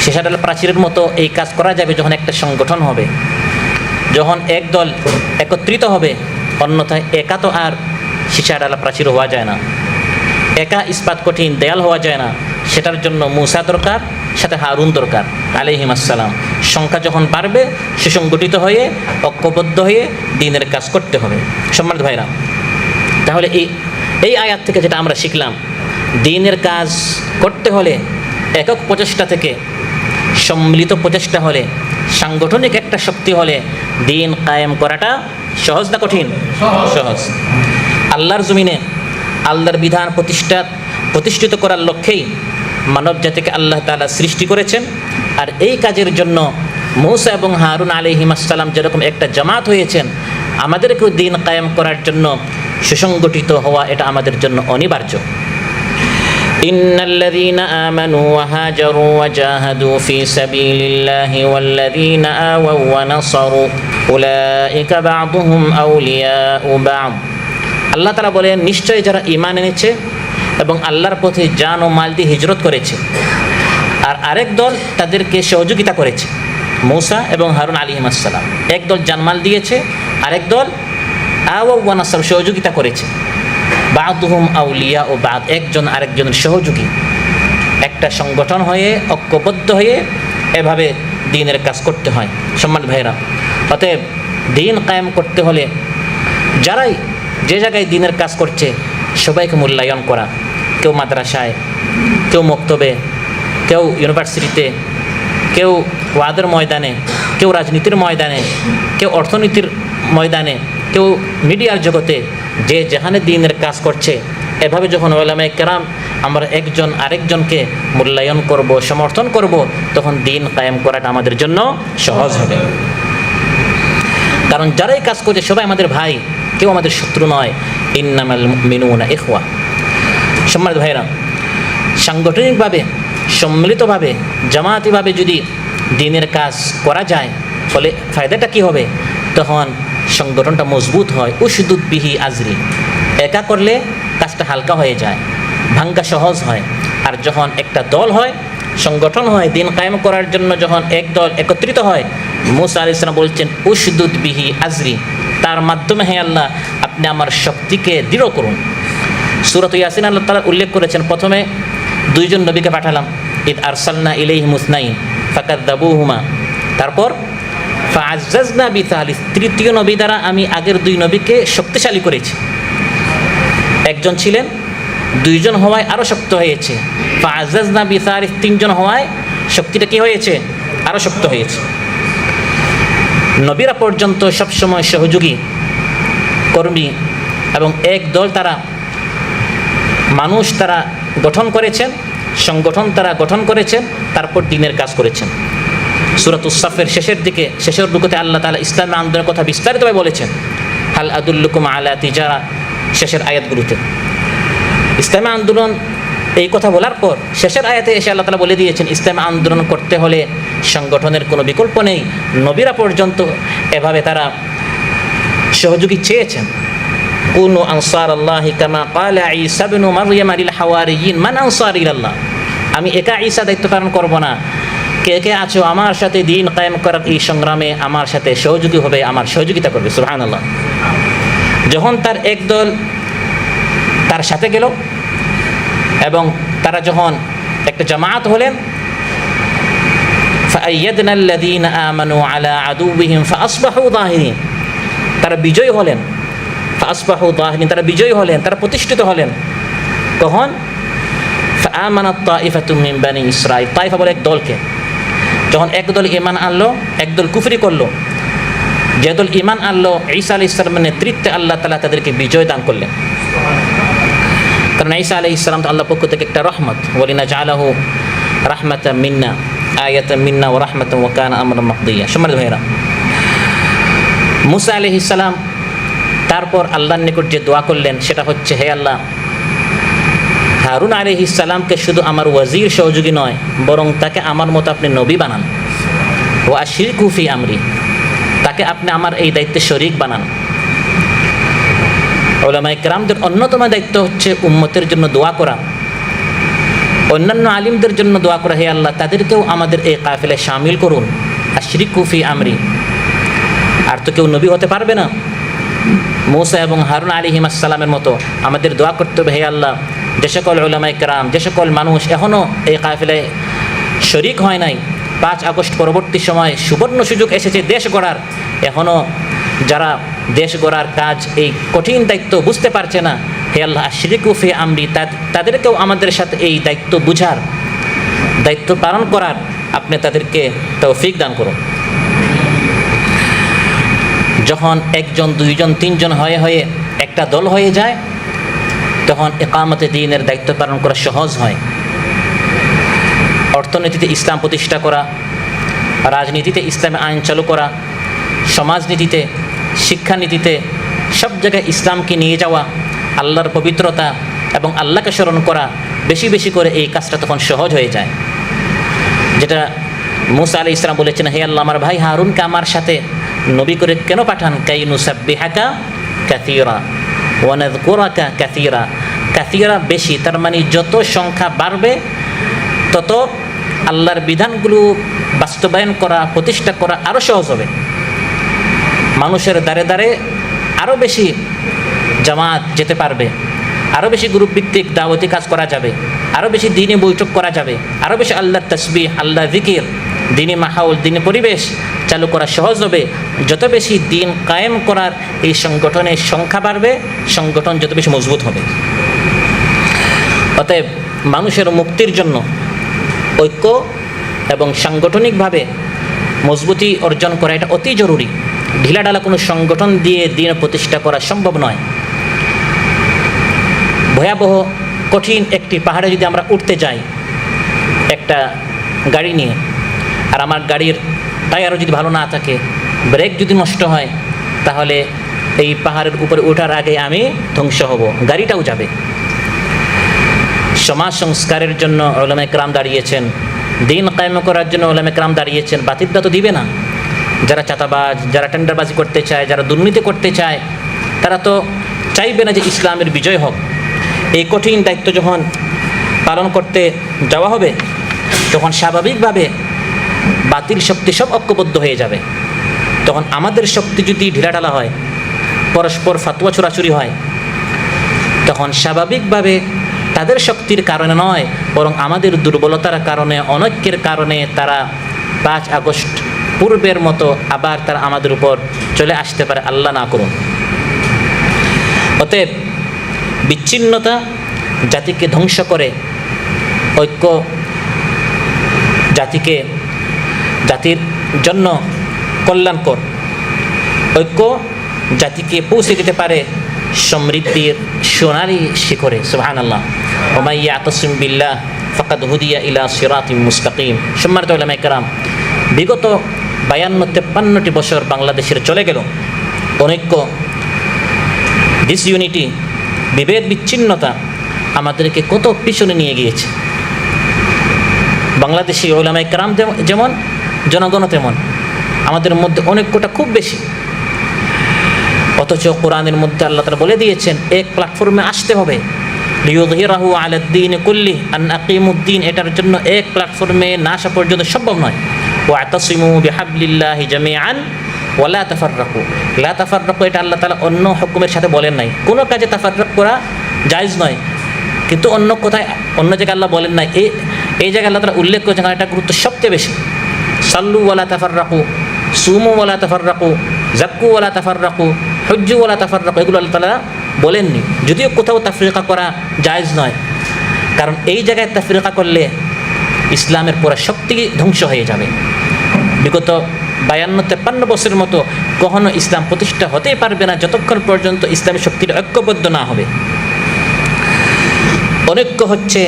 Speaker 3: সীসা ঢালা প্রাচীরের মতো এই কাজ করা যাবে যখন একটা সংগঠন হবে, যখন এক দল একত্রিত হবে, অন্যথায় একা তো আর সীসা ঢালা প্রাচীর হওয়া যায় না, একা ইস্পাত কঠিন দেয়াল হওয়া যায় না। সেটার জন্য মুসা দরকার, সাথে হারুন দরকার আলাইহিম আসসালাম। সংখ্যা যখন বাড়বে, সুসংগঠিত হয়ে, ঐক্যবদ্ধ হয়ে দিনের কাজ করতে হবে। সম্মানিত ভাইরা, তাহলে এই আয়াত থেকে যেটা আমরা শিখলাম, দিনের কাজ করতে হলে একক প্রচেষ্টা থেকে সম্মিলিত প্রচেষ্টা হলে, সাংগঠনিক একটা শক্তি হলে দিন কায়েম করাটা সহজ না কঠিন? সহজ। আল্লাহর জমিনে আল্লাহর বিধান প্রতিষ্ঠিত করার লক্ষ্যেই মানব জাতিকে আল্লাহ তাআলা সৃষ্টি করেছেন। আর এই কাজের জন্য মূসা এবং হারুন আলাইহিসসালাম যেরকম একটা জামাত হয়েছেন, আমাদেরকেও দিন কায়েম করার জন্য সুসংগঠিত হওয়া এটা আমাদের জন্য অনিবার্য। ইন্নাল্লাযীনা আমানু ওয়া হাজারু ওয়া জাহাদু ফি সাবিলিল্লাহি ওয়াল্লাযীনা আওয়াউ ওয়া নাসারু উলাইকা বা'দুহুম আউলিয়াউ বা'দ। আল্লাহ তাআলা বলেন, নিশ্চয়ই যারা ঈমান এনেছে এবং আল্লাহর পথে জান ও মাল দিয়ে হিজরত করেছে, আর আরেক দল তাদেরকে সহযোগিতা করেছে, মূসা এবং হারুন আলাইহিসসালাম। এক দল জানমাল দিয়েছে, আরেক দল আওয়াউ ওয়া নাসার সহযোগিতা করেছে। বা'দুহুম আউলিয়া ও বা'দ, একজন আরেকজনের সহযোগী। একটা সংগঠন হয়ে ঐক্যবদ্ধ হয়ে এভাবে দ্বীনের কাজ করতে হয়। সম্মানিত ভাইরা, অতএব দ্বীন কায়েম করতে হলে যারাই যে জায়গায় দ্বীনের কাজ করছে সবাইকে মূল্যায়ন করা। কেউ মাদ্রাসায়, কেউ মক্তবে, কেউ ইউনিভার্সিটিতে, কেউ ওয়াদের ময়দানে, কেউ রাজনীতির ময়দানে, কেউ অর্থনীতির ময়দানে, কেউ মিডিয়ার জগতে, যে যেখানে দ্বীনের কাজ করছে, এভাবে যখন উলামায়ে কেরাম আমরা একজন আরেকজনকে মূল্যায়ন করব, সমর্থন করব, তখন দ্বীন কায়েম করাটা আমাদের জন্য সহজ হবে। কারণ যারাই কাজ করছে সবাই আমাদের ভাই, কেউ আমাদের শত্রু নয়। ইন্নামাল মুমিনুনা ইখওয়া। সম্মানিত ভাইরা, সাংগঠনিকভাবে, সম্মিলিতভাবে, জামায়াতিভাবে যদি দ্বীনের কাজ করা যায়, ফলে ফায়দাটা কি হবে? তখন সংগঠনটা মজবুত হয়। উশদুদ বিহি আজরি, একা করলে কাজটা হালকা হয়ে যায়, ভাঙ্গা সহজ হয়। আর যখন একটা দল হয়, সংগঠন হয়, দ্বীন কায়েম করার জন্য যখন এক দল একত্রিত হয়, মূসা আলাইহিস সালাম বলছেন উশদুদ বিহি আজরি, তার মাধ্যমে হে আল্লাহ আপনি আমার শক্তিকে দৃঢ় করুন। সূরাত ইয়াসিন আল্লাহ তাআলা উল্লেখ করেছেন, প্রথমে দুইজন নবীকে পাঠালাম, ইদ আরসালনা ইলাইহিম ইসনাইন ফাকাযযাবুহুমা, তারপর ফাআজ্জাজনা বিসালিস, তৃতীয় নবী দ্বারা আমি আগের দুই নবীকে শক্তিশালী করেছি। একজন ছিলেন, দুইজন হওয়ায় আরও শক্ত হয়েছে। ফাআজ্জাজনা বিসালিস, তিনজন হওয়ায় শক্তিটা কি হয়েছে? আরও শক্ত হয়েছে। নবীরা পর্যন্ত সবসময় সহযোগী, কর্মী এবং এক দল তারা, মানুষ তারা গঠন করেছেন, সংগঠন তারা গঠন করেছেন, তারপর দ্বীনের কাজ করেছেন। সূরাতুস সাফের শেষের দিকে, শেষের রুকুতে আল্লাহ তাআলা ইসলামী আন্দোলনের কথা বিস্তারিতভাবে বলেছেন। হাল আদুল্লুকুম আলা তিজারা, শেষের আয়াতগুলোতে ইসলামী আন্দোলন এই কথা বলার পর শেষের আয়াতে এসে আল্লাহ তাআলা বলে দিয়েছেন, ইসলামী আন্দোলন করতে হলে সংগঠনের কোনো বিকল্প নেই। নবীরা পর্যন্ত এভাবে তারা সহযোগী চেয়েছেন। কুনু আনসার আল্লাহি কামা ক্বালা ঈসা ইবনু মারইয়াম লিল হাওয়ারিয়িন মান আনসার ইলাল্লাহ, আমি একা ঈসা দায়িত্ব পালন করব না, কে কে আছো আমার সাথে দ্বীন কায়েম করার এই সংগ্রামে আমার সাথে সহযোগী হবে, আমার সহযোগিতা করবে। সুবহানাল্লাহ। যখন তার একদল তার সাথে গেল এবং তারা যখন একটা জামায়াত হলেন, ফাআইয়াদনা আল্লাযীনা আমানু আলা আদুওয়িহিম ফাআসবাহু যাহিরিন, তারা বিজয়ী হলেন। ফাআসবাহু যাহিরিন, তারা বিজয়ী হলেন, তারা প্রতিষ্ঠিত হলেন। কখন? ফাআমানাত তাইফাতুম মিন বানি ইসরাঈল, তাইফা বলে এক দলকে। যখন একদল ঈমান আনলো, একদল কুফরি করলো, যে দল ঈমান আনলো ঈসা আলাইহিস সালামের নেতৃত্বে আল্লাহ তাআলা তাদেরকে বিজয় দান করলেন। কারণ ঈসা আলাইহিস সালাম তো আল্লাহর পক্ষ থেকে একটা রহমত, ওয়ালিনাজআলাহু রাহমাতাম মিন্না আয়াতাম মিন্না ওয়া রাহমাতাম ওয়া কানা আমরান মাকদিয়া। সম্মানিত ভাইরা, মূসা আলাইহিস সালাম তারপর আল্লাহর নিকট যে দোয়া করলেন সেটা হচ্ছে, হে আল্লাহ, হারুন আলাইহিস সালামকে শুধু আমার ওয়াজির সহযোগী নয়, বরং তাকে আমার মতো আপনি নবী বানান। ওয়া আশরিকহু ফি আমরি, তাকে আপনি আমার এই দায়িত্বে শরীক বানান। উলামায়ে কেরামদের অন্যতম দায়িত্ব হচ্ছে উম্মতের জন্য দোয়া করা, অন্যান্য আলিমদের জন্য দোয়া করা। হে আল্লাহ, তাদেরকেও আমাদের এই কাফেলায় শামিল করুন। আশরিকহু ফি আমরি। আর তো কেউ নবী হতে পারবে না। মূসা এবং হারুন আলাইহিস সালামের মতো আমাদের দোয়া করতে হবে, হে আল্লাহ, যে সকল উলামায়ে কেরাম, যে সকল মানুষ এখনও এই কাফেলায় শরীক হয় নাই, 5 আগস্ট পরবর্তী সময় সুবর্ণ সুযোগ এসেছে দেশ গড়ার, এখনও যারা দেশ গড়ার কাজ, এই কঠিন দায়িত্ব বুঝতে পারছে না, হে আল্লাহ আশরিকহু ফি আমরি, তাদেরকেও আমাদের সাথে এই দায়িত্ব বুঝার, দায়িত্ব পালন করার আপনি তাদেরকে তৌফিক দান করুন। যখন একজন, দুইজন, তিনজন হয়ে একটা দল হয়ে যায়, তখন ইকামতে দ্বীনের দায়িত্ব পালন করা সহজ হয়। অর্থনীতিতে ইসলাম প্রতিষ্ঠা করা, রাজনীতিতে ইসলামী আইন চালু করা, সমাজনীতিতে, শিক্ষানীতিতে সব জায়গায় ইসলামকে নিয়ে যাওয়া, আল্লাহর পবিত্রতা এবং আল্লাহকে স্মরণ করা, বেশি বেশি করে এই কাজটা তখন সহজ হয়ে যায়। যেটা মুসা আলাইহিস সালাম বলেছেন, হে আল্লাহ, আমার ভাই হারুনকে আমার সাথে নবী করে কেন পাঠান? কাই নুসাব্বিহাকা কাসীরা ওয়া নাযকুরাকা কাসীরা। কাসীরা বেশি, তার মানে যত সংখ্যা বাড়বে তত আল্লাহর বিধানগুলো বাস্তবায়ন করা, প্রতিষ্ঠা করা আরও সহজ হবে। মানুষের দ্বারে দ্বারে আরও বেশি জামাত যেতে পারবে, আরও বেশি গ্রুপ ভিত্তিক দাওয়াতি কাজ করা যাবে, আরও বেশি দিনে বৈঠক করা যাবে, আরও বেশি আল্লাহর তাসবিহ, আল্লাহর জিকির, দিনী মাহৌল, দিনী পরিবেশ চালু করা সহজ হবে। যত বেশি দিন কায়েম করার এই সংগঠনের সংখ্যা বাড়বে, সংগঠন যত বেশি মজবুত হবে। অতএব মানুষের মুক্তির জন্য ঐক্য এবং সাংগঠনিকভাবে মজবুতি অর্জন করা এটা অতি জরুরি। ঢিলাঢালা কোনো সংগঠন দিয়ে দিন প্রতিষ্ঠা করা সম্ভব নয়। ভয়াবহ কঠিন একটি পাহাড়ে যদি আমরা উঠতে যাই একটা গাড়ি নিয়ে, আর আমার গাড়ির টায়ারও যদি ভালো না থাকে, ব্রেক যদি নষ্ট হয়, তাহলে এই পাহাড়ের উপরে ওঠার আগে আমি ধ্বংস হব, গাড়িটাও যাবে। সমাজ সংস্কারের জন্য উলামায়ে কেরাম দাঁড়িয়েছেন, দিন কায়েম করার জন্য উলামায়ে কেরাম দাঁড়িয়েছেন। বাতিলটা তো দিবে না। যারা চাঁদাবাজ, যারা টেন্ডারবাজি করতে চায়, যারা দুর্নীতি করতে চায়, তারা তো চাইবে না যে ইসলামের বিজয় হোক। এই কঠিন দায়িত্ব যখন পালন করতে যাওয়া হবে, তখন স্বাভাবিকভাবে বাতিল শক্তি সব ঐক্যবদ্ধ হয়ে যাবে। তখন আমাদের শক্তি যদি ঢিলাঢালা হয়, পরস্পর ফাতোয়া ছোড়াছুরি হয়, তখন স্বাভাবিকভাবে তাদের শক্তির কারণে নয়, বরং আমাদের দুর্বলতার কারণে, অনৈক্যের কারণে তারা 5 আগস্ট পূর্বের মতো আবার তারা আমাদের উপর চলে আসতে পারে, আল্লাহ না করুন। অতএব বিচ্ছিন্নতা জাতিকে ধ্বংস করে, ঐক্য জাতির জন্য কল্যাণকর। ঐক্য জাতিকে পৌঁছে দিতে পারে সমৃদ্ধির সোনালী শিখরে। সুবহানাল্লাহ। ওয়া মান ইয়াতাসিম বিল্লাহ ফাকাদ হুদিয়া ইলা সিরাতিম মুস্তাকিম। সম্মানিত উলামায়ে কেরাম, বিগত 52-53টি বছর বাংলাদেশের চলে গেল। অনৈক্য, ডিসইউনিটি, বিভেদ বিচ্ছিন্নতা আমাদেরকে কত পিছনে নিয়ে গিয়েছে। বাংলাদেশি উলামায়ে কেরাম যেমন, জনগণও তেমন। আমাদের মধ্যে অনৈক্যটা খুব বেশি। অথচ কোরআনের মধ্যে আল্লাহ তাআলা বলে দিয়েছেন এক প্ল্যাটফর্মে আসতে হবে। লিইয়ুযহিরাহু আলাদ-দীন কুল্লি আন আকিমুদ-দীন, এটার জন্য এক প্ল্যাটফর্মে না আসা পর্যন্ত সম্ভব নয়। ওয়াতাসিমু বিহাবলিল্লাহি জামিআন ওয়া লা তাফাররাকু। লা তাফাররাকু এটা আল্লাহ তাআলা অন্য হুকুমের সাথে বলেন নাই। কোনো কাজে তাফাররাক করা জায়েজ নয়, কিন্তু অন্য কোথায়, অন্য জায়গায় আল্লাহ বলেন নাই। এই জায়গায় আল্লাহ তাআলা উল্লেখ করেছেন, এটা গুরুত্ব সবচেয়ে বেশি। সাল্লু ওয়া লা তাফাররাকু, সুমু ওয়া লা তাফাররাকু, যাক্কু ওয়া লা তাফাররাকু, হুজ্জু ওয়া লা তাফাররাকু, এগুলো আল্লাহ তাআলা বলেননি। যদিও কোথাও তাফরিকা করা জায়েজ নয়, কারণ এই জায়গায় তাফরিকা করলে ইসলামের পুরো শক্তি ধ্বংস হয়ে যাবে। বিগত 52-53 বছরের মতো কখনো ইসলাম প্রতিষ্ঠা হতেই পারবে না যতক্ষণ পর্যন্ত ইসলামী শক্তির ঐক্যবদ্ধ না হবে। অনৈক্য হচ্ছে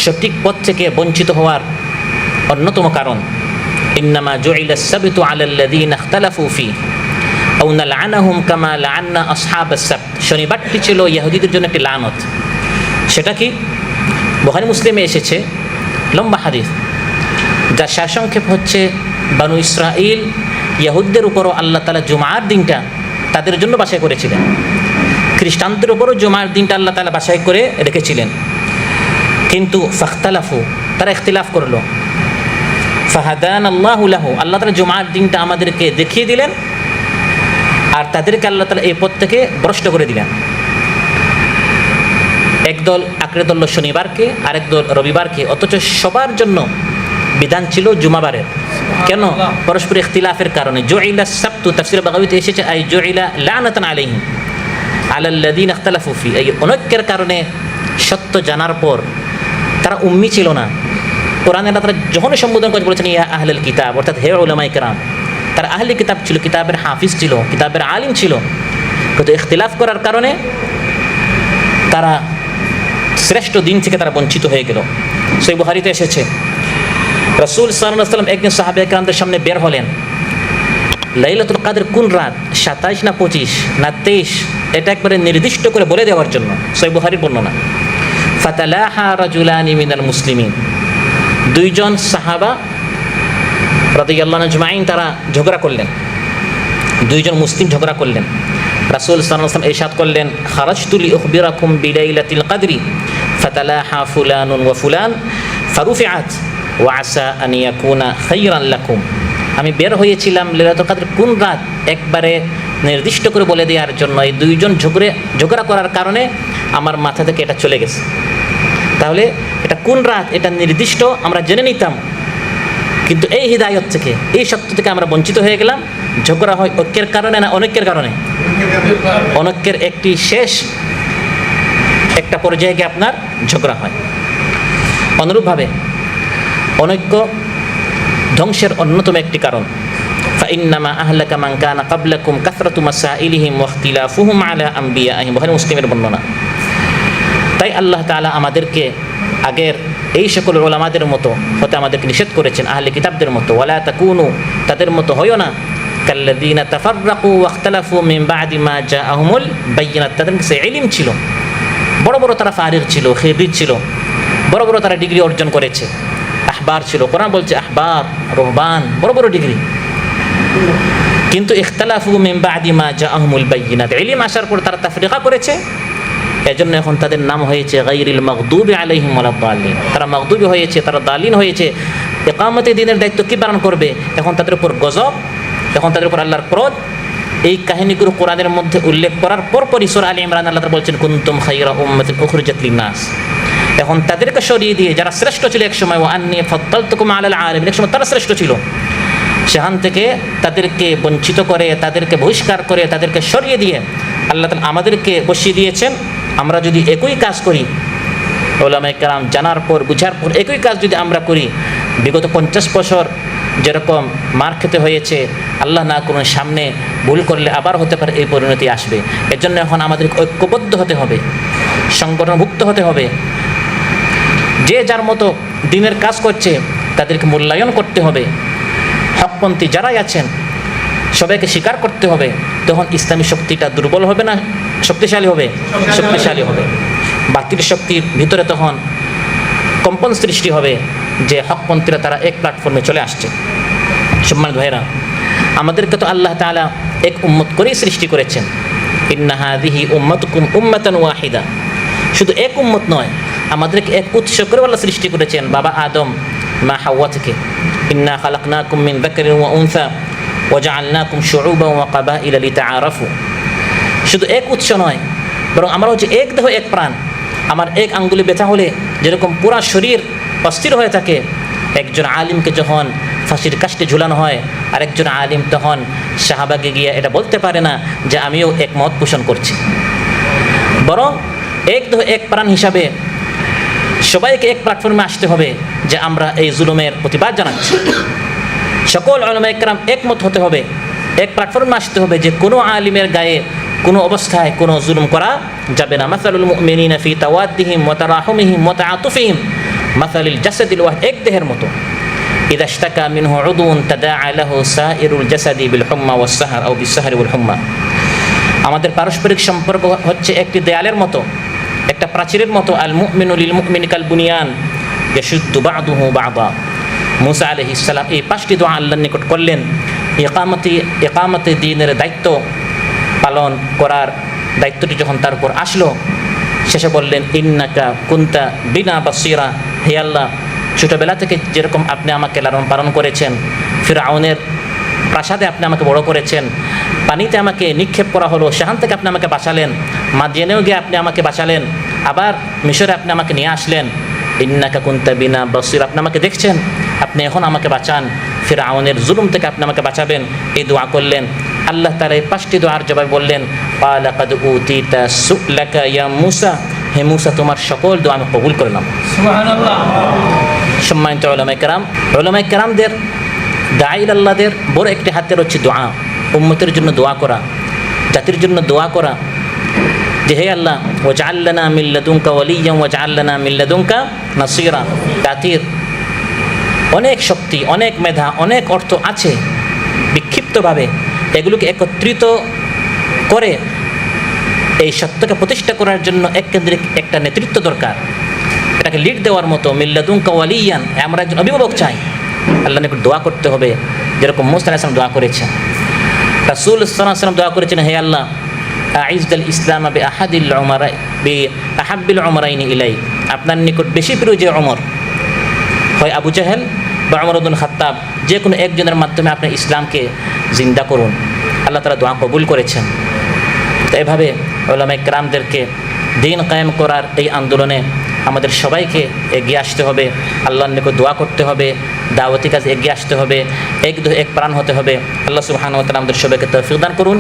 Speaker 3: সঠিক পথ থেকে বঞ্চিত হওয়ার অন্যতম কারণ। ইন্নামা জুইলাস সাবতু আলাল্লাযীনা ইখতালাফু ফী আও নালআনাহুম কামা লাআন্না আসহাবাস সাবত। শনিবারটি ছিল ইহুদিদের জন্য একটি লানত। সেটা কি? বুখারী মুসলিমে এসেছে লম্বা হাদিস, যার সারসংক্ষেপ হচ্ছে বানু ইসরাইল ইহুদদের উপরও আল্লাহ তাআলা জুমার দিনটা তাদের জন্য বাছাই করেছিলেন। খ্রিস্টানদের উপরও জুমার দিনটা আল্লাহ তাআলা বাছাই করে রেখেছিলেন, কিন্তু ফাখতালাফু, তারা ইখতিলাফ করলো। ফাহাদানাল্লাহু লাহু, আল্লাহ তাআলা জুমার দিনটা আমাদেরকে দেখিয়ে দিলেন, আর তাদেরকে আল্লাহ তাআলা এই পথ থেকে ভ্রষ্ট করে দিলেন। একদল আঁকড়ে ধরল শনিবারকে, আরেক দল রবিবারকে, অথচ সবার জন্য বিধান ছিল জুমাবারের। কেন? পরস্পর ইখতিলাফের কারণে। জুইলাস সাবতু, তাফসীর বাগাবীতে এসেছে আই জুইলা লানাতান আলাইহিম আলাল্লাযীনা ইখতালাফু ফী। এই অনৈক্যের কারণে সত্য জানার পর তারা উম্মি ছিল না। কোরআনে আল্লাহ তাআলা যখনই সম্বোধন করে বলেছেন ইয়া আহলাল কিতাব, অর্থাৎ হে উলামায়ে কেরাম, তারা আহলে কিতাব ছিল, কিতাবের হাফিজ ছিল, কিতাবের আলিম ছিল, কিন্তু ইখতিলাফ করার কারণে তারা শ্রেষ্ঠ দিন থেকে তারা বঞ্চিত হয়ে গেল। সহিহ বুখারীতে এসেছে, রাসূল সাল্লাল্লাহু আলাইহি ওয়াসাল্লাম একদিন সাহাবায়ে কেরামদের সামনে বের হলেন। লাইলাতুল কদর কোন রাত, 27 না 25 না 23, এটা একবারে নির্দিষ্ট করে বলে দেওয়ার জন্য। সহিহ বুখারীর বর্ণনা। ফাতালাহা রাজুলানি মিনাল মুসলিমিন, দুইজন সাহাবা রাদিয়াল্লাহু আজমাইন তারা ঝগড়া করলেন, দুইজন মুসলিম ঝগড়া করলেন। রাসূল সাল্লাল্লাহু আলাইহি ওয়াসাল্লাম ইরশাদ করলেন, খারাজতু লিউখবিরাকুম বিলাইলাতিল কদরি ফাতালাহা ফুলানুন ওয়া ফুলান ফারুফিআত ওয়া আসা আন ইয়াকুনা খায়রান লাকুম। আমি বের হয়েছিলাম লাইলাতুল কদর কোন রাত একবারে নির্দিষ্ট করে বলে দেওয়ার জন্য। এই দুইজন ঝগড়া করার কারণে আমার মাথা থেকে এটা চলে গেছে। তাহলে এটা কোন রাত এটা নির্দিষ্ট আমরা জেনে নিতাম, কিন্তু এই হিদায়ত থেকে, এই সত্য থেকে আমরা বঞ্চিত হয়ে গেলাম। ঝগড়া হয় ঐক্যের কারণে না অনৈক্যের কারণে? অনৈক্যের একটি শেষ একটা পর্যায়ে গিয়ে আপনার ঝগড়া হয়। অনুরূপভাবে অনৈক্য ধ্বংসের অন্যতম একটি কারণ। ফাইন্নামা আহলাকা মান কানা ক্বাবলাকুম কাসরাতু মাসাইলিহিম ওয়া ইখতিলাফুহুম আলা আমবিয়াইহিম, বুখারী মুসলিমের বর্ণনা। তাই আল্লাহ তাআলা আমাদেরকে আগের এই সকল উলামাদের মতো হতে আমাদেরকে নিষেধ করেছেন, আহলে কিতাবদের মতো। ওয়ালা তাকুনু, তাদের মতো হইও না, কাল্লাযীনা তাফাররাকু ওয়া ইখতালাফু মিন বা'দি মা জাআহুমুল বায়িনাত, তাদের কাছে ইলম ছিল, বড় বড় তারা ফারিগ ছিল, খিরিজ ছিল, বড় বড় তারা ডিগ্রি অর্জন করেছে, আহবার ছিল। কোরআন বলছে আহবার, রুহবান, বড় বড় ডিগ্রি, কিন্তু ইখতালাফু মিন বা'দি মা জাআহুমুল বায়িনাত, ইলম আসার পর তারা তাফরিকা করেছে। এজন্য এখন তাদের নাম হয়েছে গায়রিল মাগদুবি আলাইহিম ওয়ালাদ দাল্লিন, তারা মাগদুবি হয়েছে, তারা দালিন হয়েছে। ইকামতে দ্বীনের দায়িত্ব কি পালন করবে? এখন তাদের উপর গজব, এখন তাদের উপর আল্লাহর ক্রোধ। এই কাহিনীগুলো কোরআনের মধ্যে উল্লেখ করার পরপরই সূরা আলে ইমরান আল্লাহ তাআলা বলছেন কুনতুম খায়রা উম্মাতিন উখরিজাত লিন-নাস। এখন তাদেরকে সরিয়ে দিয়ে যারা শ্রেষ্ঠ ছিল একসময়, ওয়া আন্নী ফাদ্দালতুকুম আলাল আলামিন, একসময় তারা শ্রেষ্ঠ ছিল, সেখান থেকে তাদেরকে বঞ্চিত করে, তাদেরকে বহিষ্কার করে, তাদেরকে সরিয়ে দিয়ে আল্লাহ তাআলা আমাদেরকে বসিয়ে দিয়েছেন। আমরা যদি একই কাজ করি, উলামায়ে কেরাম জানার পর বুঝার পর একই কাজ যদি আমরা করি, বিগত 50 বছর যেরকম মার খেতে হয়েছে, আল্লাহ না করুন সামনে ভুল করলে আবার হতে পারে এই পরিণতি আসবে। এর জন্য এখন আমাদেরকে ঐক্যবদ্ধ হতে হবে, সংগঠনভুক্ত হতে হবে। যে যার মতো দিনের কাজ করছে তাদেরকে মূল্যায়ন করতে হবে। হকপন্থী যারাই আছেন সবাইকে স্বীকার করতে হবে। তখন ইসলামী শক্তিটা দুর্বল হবে না শক্তিশালী হবে? শক্তিশালী হবে। বাতিল শক্তির ভিতরে তখন কম্পন সৃষ্টি হবে যে হকপন্থীরা তারা এক প্ল্যাটফর্মে চলে আসছে। সম্মানিত ভাইরা, আমাদেরকে তো আল্লাহ তাআলা এক উম্মত করেই সৃষ্টি করেছেন। ইন্না হাযিহি উম্মাতুকুম উম্মাতান ওয়াহিদা, শুধু এক উম্মত নয়, আমাদেরকে এক উৎস করে আল্লাহ সৃষ্টি করেছেন বাবা আদম মা হাওয়া থেকে। ইন্না খালাকনাকুম মিন যাকারিন ওয়া উনসা ওয়া জাআলনাকুম শুউবান ওয়া ক্বাবাইলা লিতাআরাফু। শুধু এক উৎস নয়, বরং আমরা হচ্ছে এক দেহ এক প্রাণ। আমার এক আঙ্গুলে ব্যথা হলে যেরকম পুরা শরীর অস্থির হয়ে থাকে, একজন আলিমকে যখন ফাঁসির কাষ্টে ঝুলানো হয়, আরেকজন আলিম তখন শাহবাগে গিয়ে এটা বলতে পারে না যে আমিও এক মত পোষণ করছি। বরং এক দেহ এক প্রাণ হিসাবে সবাইকে এক প্ল্যাটফর্মে আসতে হবে যে আমরা এই জুলুমের প্রতিবাদ জানাচ্ছি। সকল উলামায়ে কেরাম একমত হতে হবে, এক প্ল্যাটফর্মে আসতে হবে যে কোনো আলিমের গায়ে কোনো অবস্থায় কোনো জুলুম করা যাবে না। মাসালুল মুমিনিনা ফি তাওয়াদ্দিহিম ওয়া তারাহুমিহিম ওয়া তাআতুফিহিম মাসালিল জাসাদিল ওয়াহিদ, এক দেহের মতো। ইযা ইশতাকা মিনহু উদুন তাদাআ লাহু সাইরুল জাসাদি বিল হুম্মা ওয়াস সাহর আও বিস সাহরি ওয়াল হুম্মা। আমাদের পারস্পরিক সম্পর্ক হচ্ছে একটি দেয়ালের মতো, একটা প্রাচীরের মতো। আল মুমিনু লিল মুমিনি কাল বুনিয়ান ইয়াশুদ্দু বা'দুহু বা'দা। মুসা আলাইহিস সালাম এই 5টি দোয়া আল্লাহর নিকট করলেন। ইকামতে দ্বীনের দায়িত্ব পালন করার দায়িত্বটি যখন তার উপর আসলো, শেষে বললেন ইন্নাকা কুনতা বিনা বাসীরা, হে আল্লাহ, ছোটোবেলা থেকে যেরকম আপনি আমাকে লালন পালন করেছেন, ফিরআউনের প্রাসাদে আপনি আমাকে বড় করেছেন, পানিতে আমাকে নিক্ষেপ করা হলো, সেখান থেকে আপনি আমাকে বাঁচালেন, মাদিয়ানেও গিয়ে আপনি আমাকে বাঁচালেন, আবার মিশরে আপনি আমাকে নিয়ে আসলেন। ইন্নাকা কুনতা বিনা বাসীর, আপনি আমাকে দেখছেন, আপনি এখন আমাকে বাঁচান, ফিরআউনের জুলুম থেকে আপনি আমাকে বাঁচাবেন। এই দোয়া করলেন। আল্লাহ তাআলা এই 5টি দোয়ার জবাবে বললেন ক্বালা কাদ উতিতা সু'লাকা ইয়া মূসা, হে মূসা, তোমার সকল দোয়া আমি কবুল করলাম। সুবহানাল্লাহ। সম্মানিত উলামায়ে কেরাম, উলামায়ে কেরামদের দাঈল আল্লাহদের বড় একটি হাতিয়ার হচ্ছে দোয়া, উম্মতের জন্য দোয়া করা, জাতির জন্য দোয়া করা যে হে আল্লাহ ওয়াজআল লানা মিন লাদুনকা ওয়ালিয়্যান ওয়াজআল লানা মিন লাদুনকা নাসীরা। জাতির অনেক শক্তি, অনেক মেধা, অনেক অর্থ আছে, বিক্ষিপ্তভাবে এগুলোকে একত্রিত করে এই সত্যকে প্রতিষ্ঠা করার জন্য এক কেন্দ্রিক একটা নেতৃত্ব দরকার, এটাকে লিড দেওয়ার মতো। মিন লাদুনকা ওয়ালিয়্যান, আমরা একজন অভিভাবক চাই। আল্লাহর নিকট দোয়া করতে হবে, যেরকম মুসা আলাইহিস সালাম দোয়া করেছেন, রাসূল সাল্লাল্লাহু আলাইহি ওয়াসাল্লাম দোয়া করেছেন, হে আল্লাহ আইজদাল ইসলাম আহাব্বিল উমরাইনি ইলাই, আপনার নিকট বেশি প্রিয় যে ওমর, হয় আবু জাহেল বা ওমর ইবনুল খাত্তাব, যে কোনো একজনের মাধ্যমে আপনি ইসলামকে জিন্দা করুন। আল্লাহ তাআলা দোয়া কবুল করেছেন। তো এভাবে উলামায়ে কেরামদেরকে দ্বীন কায়েম করার এই আন্দোলনে আমাদের সবাইকে এগিয়ে আসতে হবে, আল্লাহর নিকট দোয়া করতে হবে, দাওয়াতি কাজে এগিয়ে আসতে হবে, এক প্রাণ হতে হবে। আল্লাহ সুবহানাহু ওয়া তাআলা আমাদের সবাইকে তৌফিক দান করুন।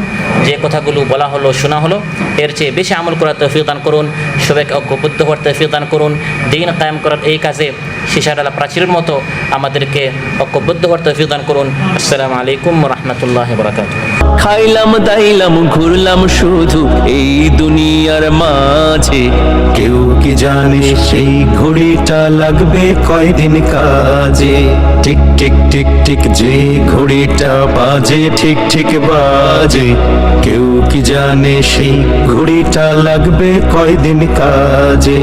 Speaker 3: যে কথাগুলো বলা হলো, শোনা হলো, এর চেয়ে বেশি আমল করার তৌফিক দান করুন, সবাইকে ঐক্যবদ্ধ হওয়ার তৌফিক দান করুন। দ্বীন কায়েম করার এই কাজে সীসাডালা প্রাচীরের মতো আমাদেরকে ঐক্যবদ্ধ হওয়ার তৌফিক দান করুন। আসসালামু আলাইকুম ওয়া রাহমাতুল্লাহি ওয়া বারাকাতুহু।
Speaker 1: খাইলাম দাইলাম ঘুরলাম শুধু এই দুনিয়ার মাঝে,
Speaker 2: কেউ কি জানে সেই ঘড়িটা লাগবে কয়দিন কাজে? টিক টিক টিক টিক যে ঘড়িটা বাজে ঠিক ঠিক বাজে, কেউ কি জানে সেই ঘড়িটা লাগবে কয়দিন কাজে?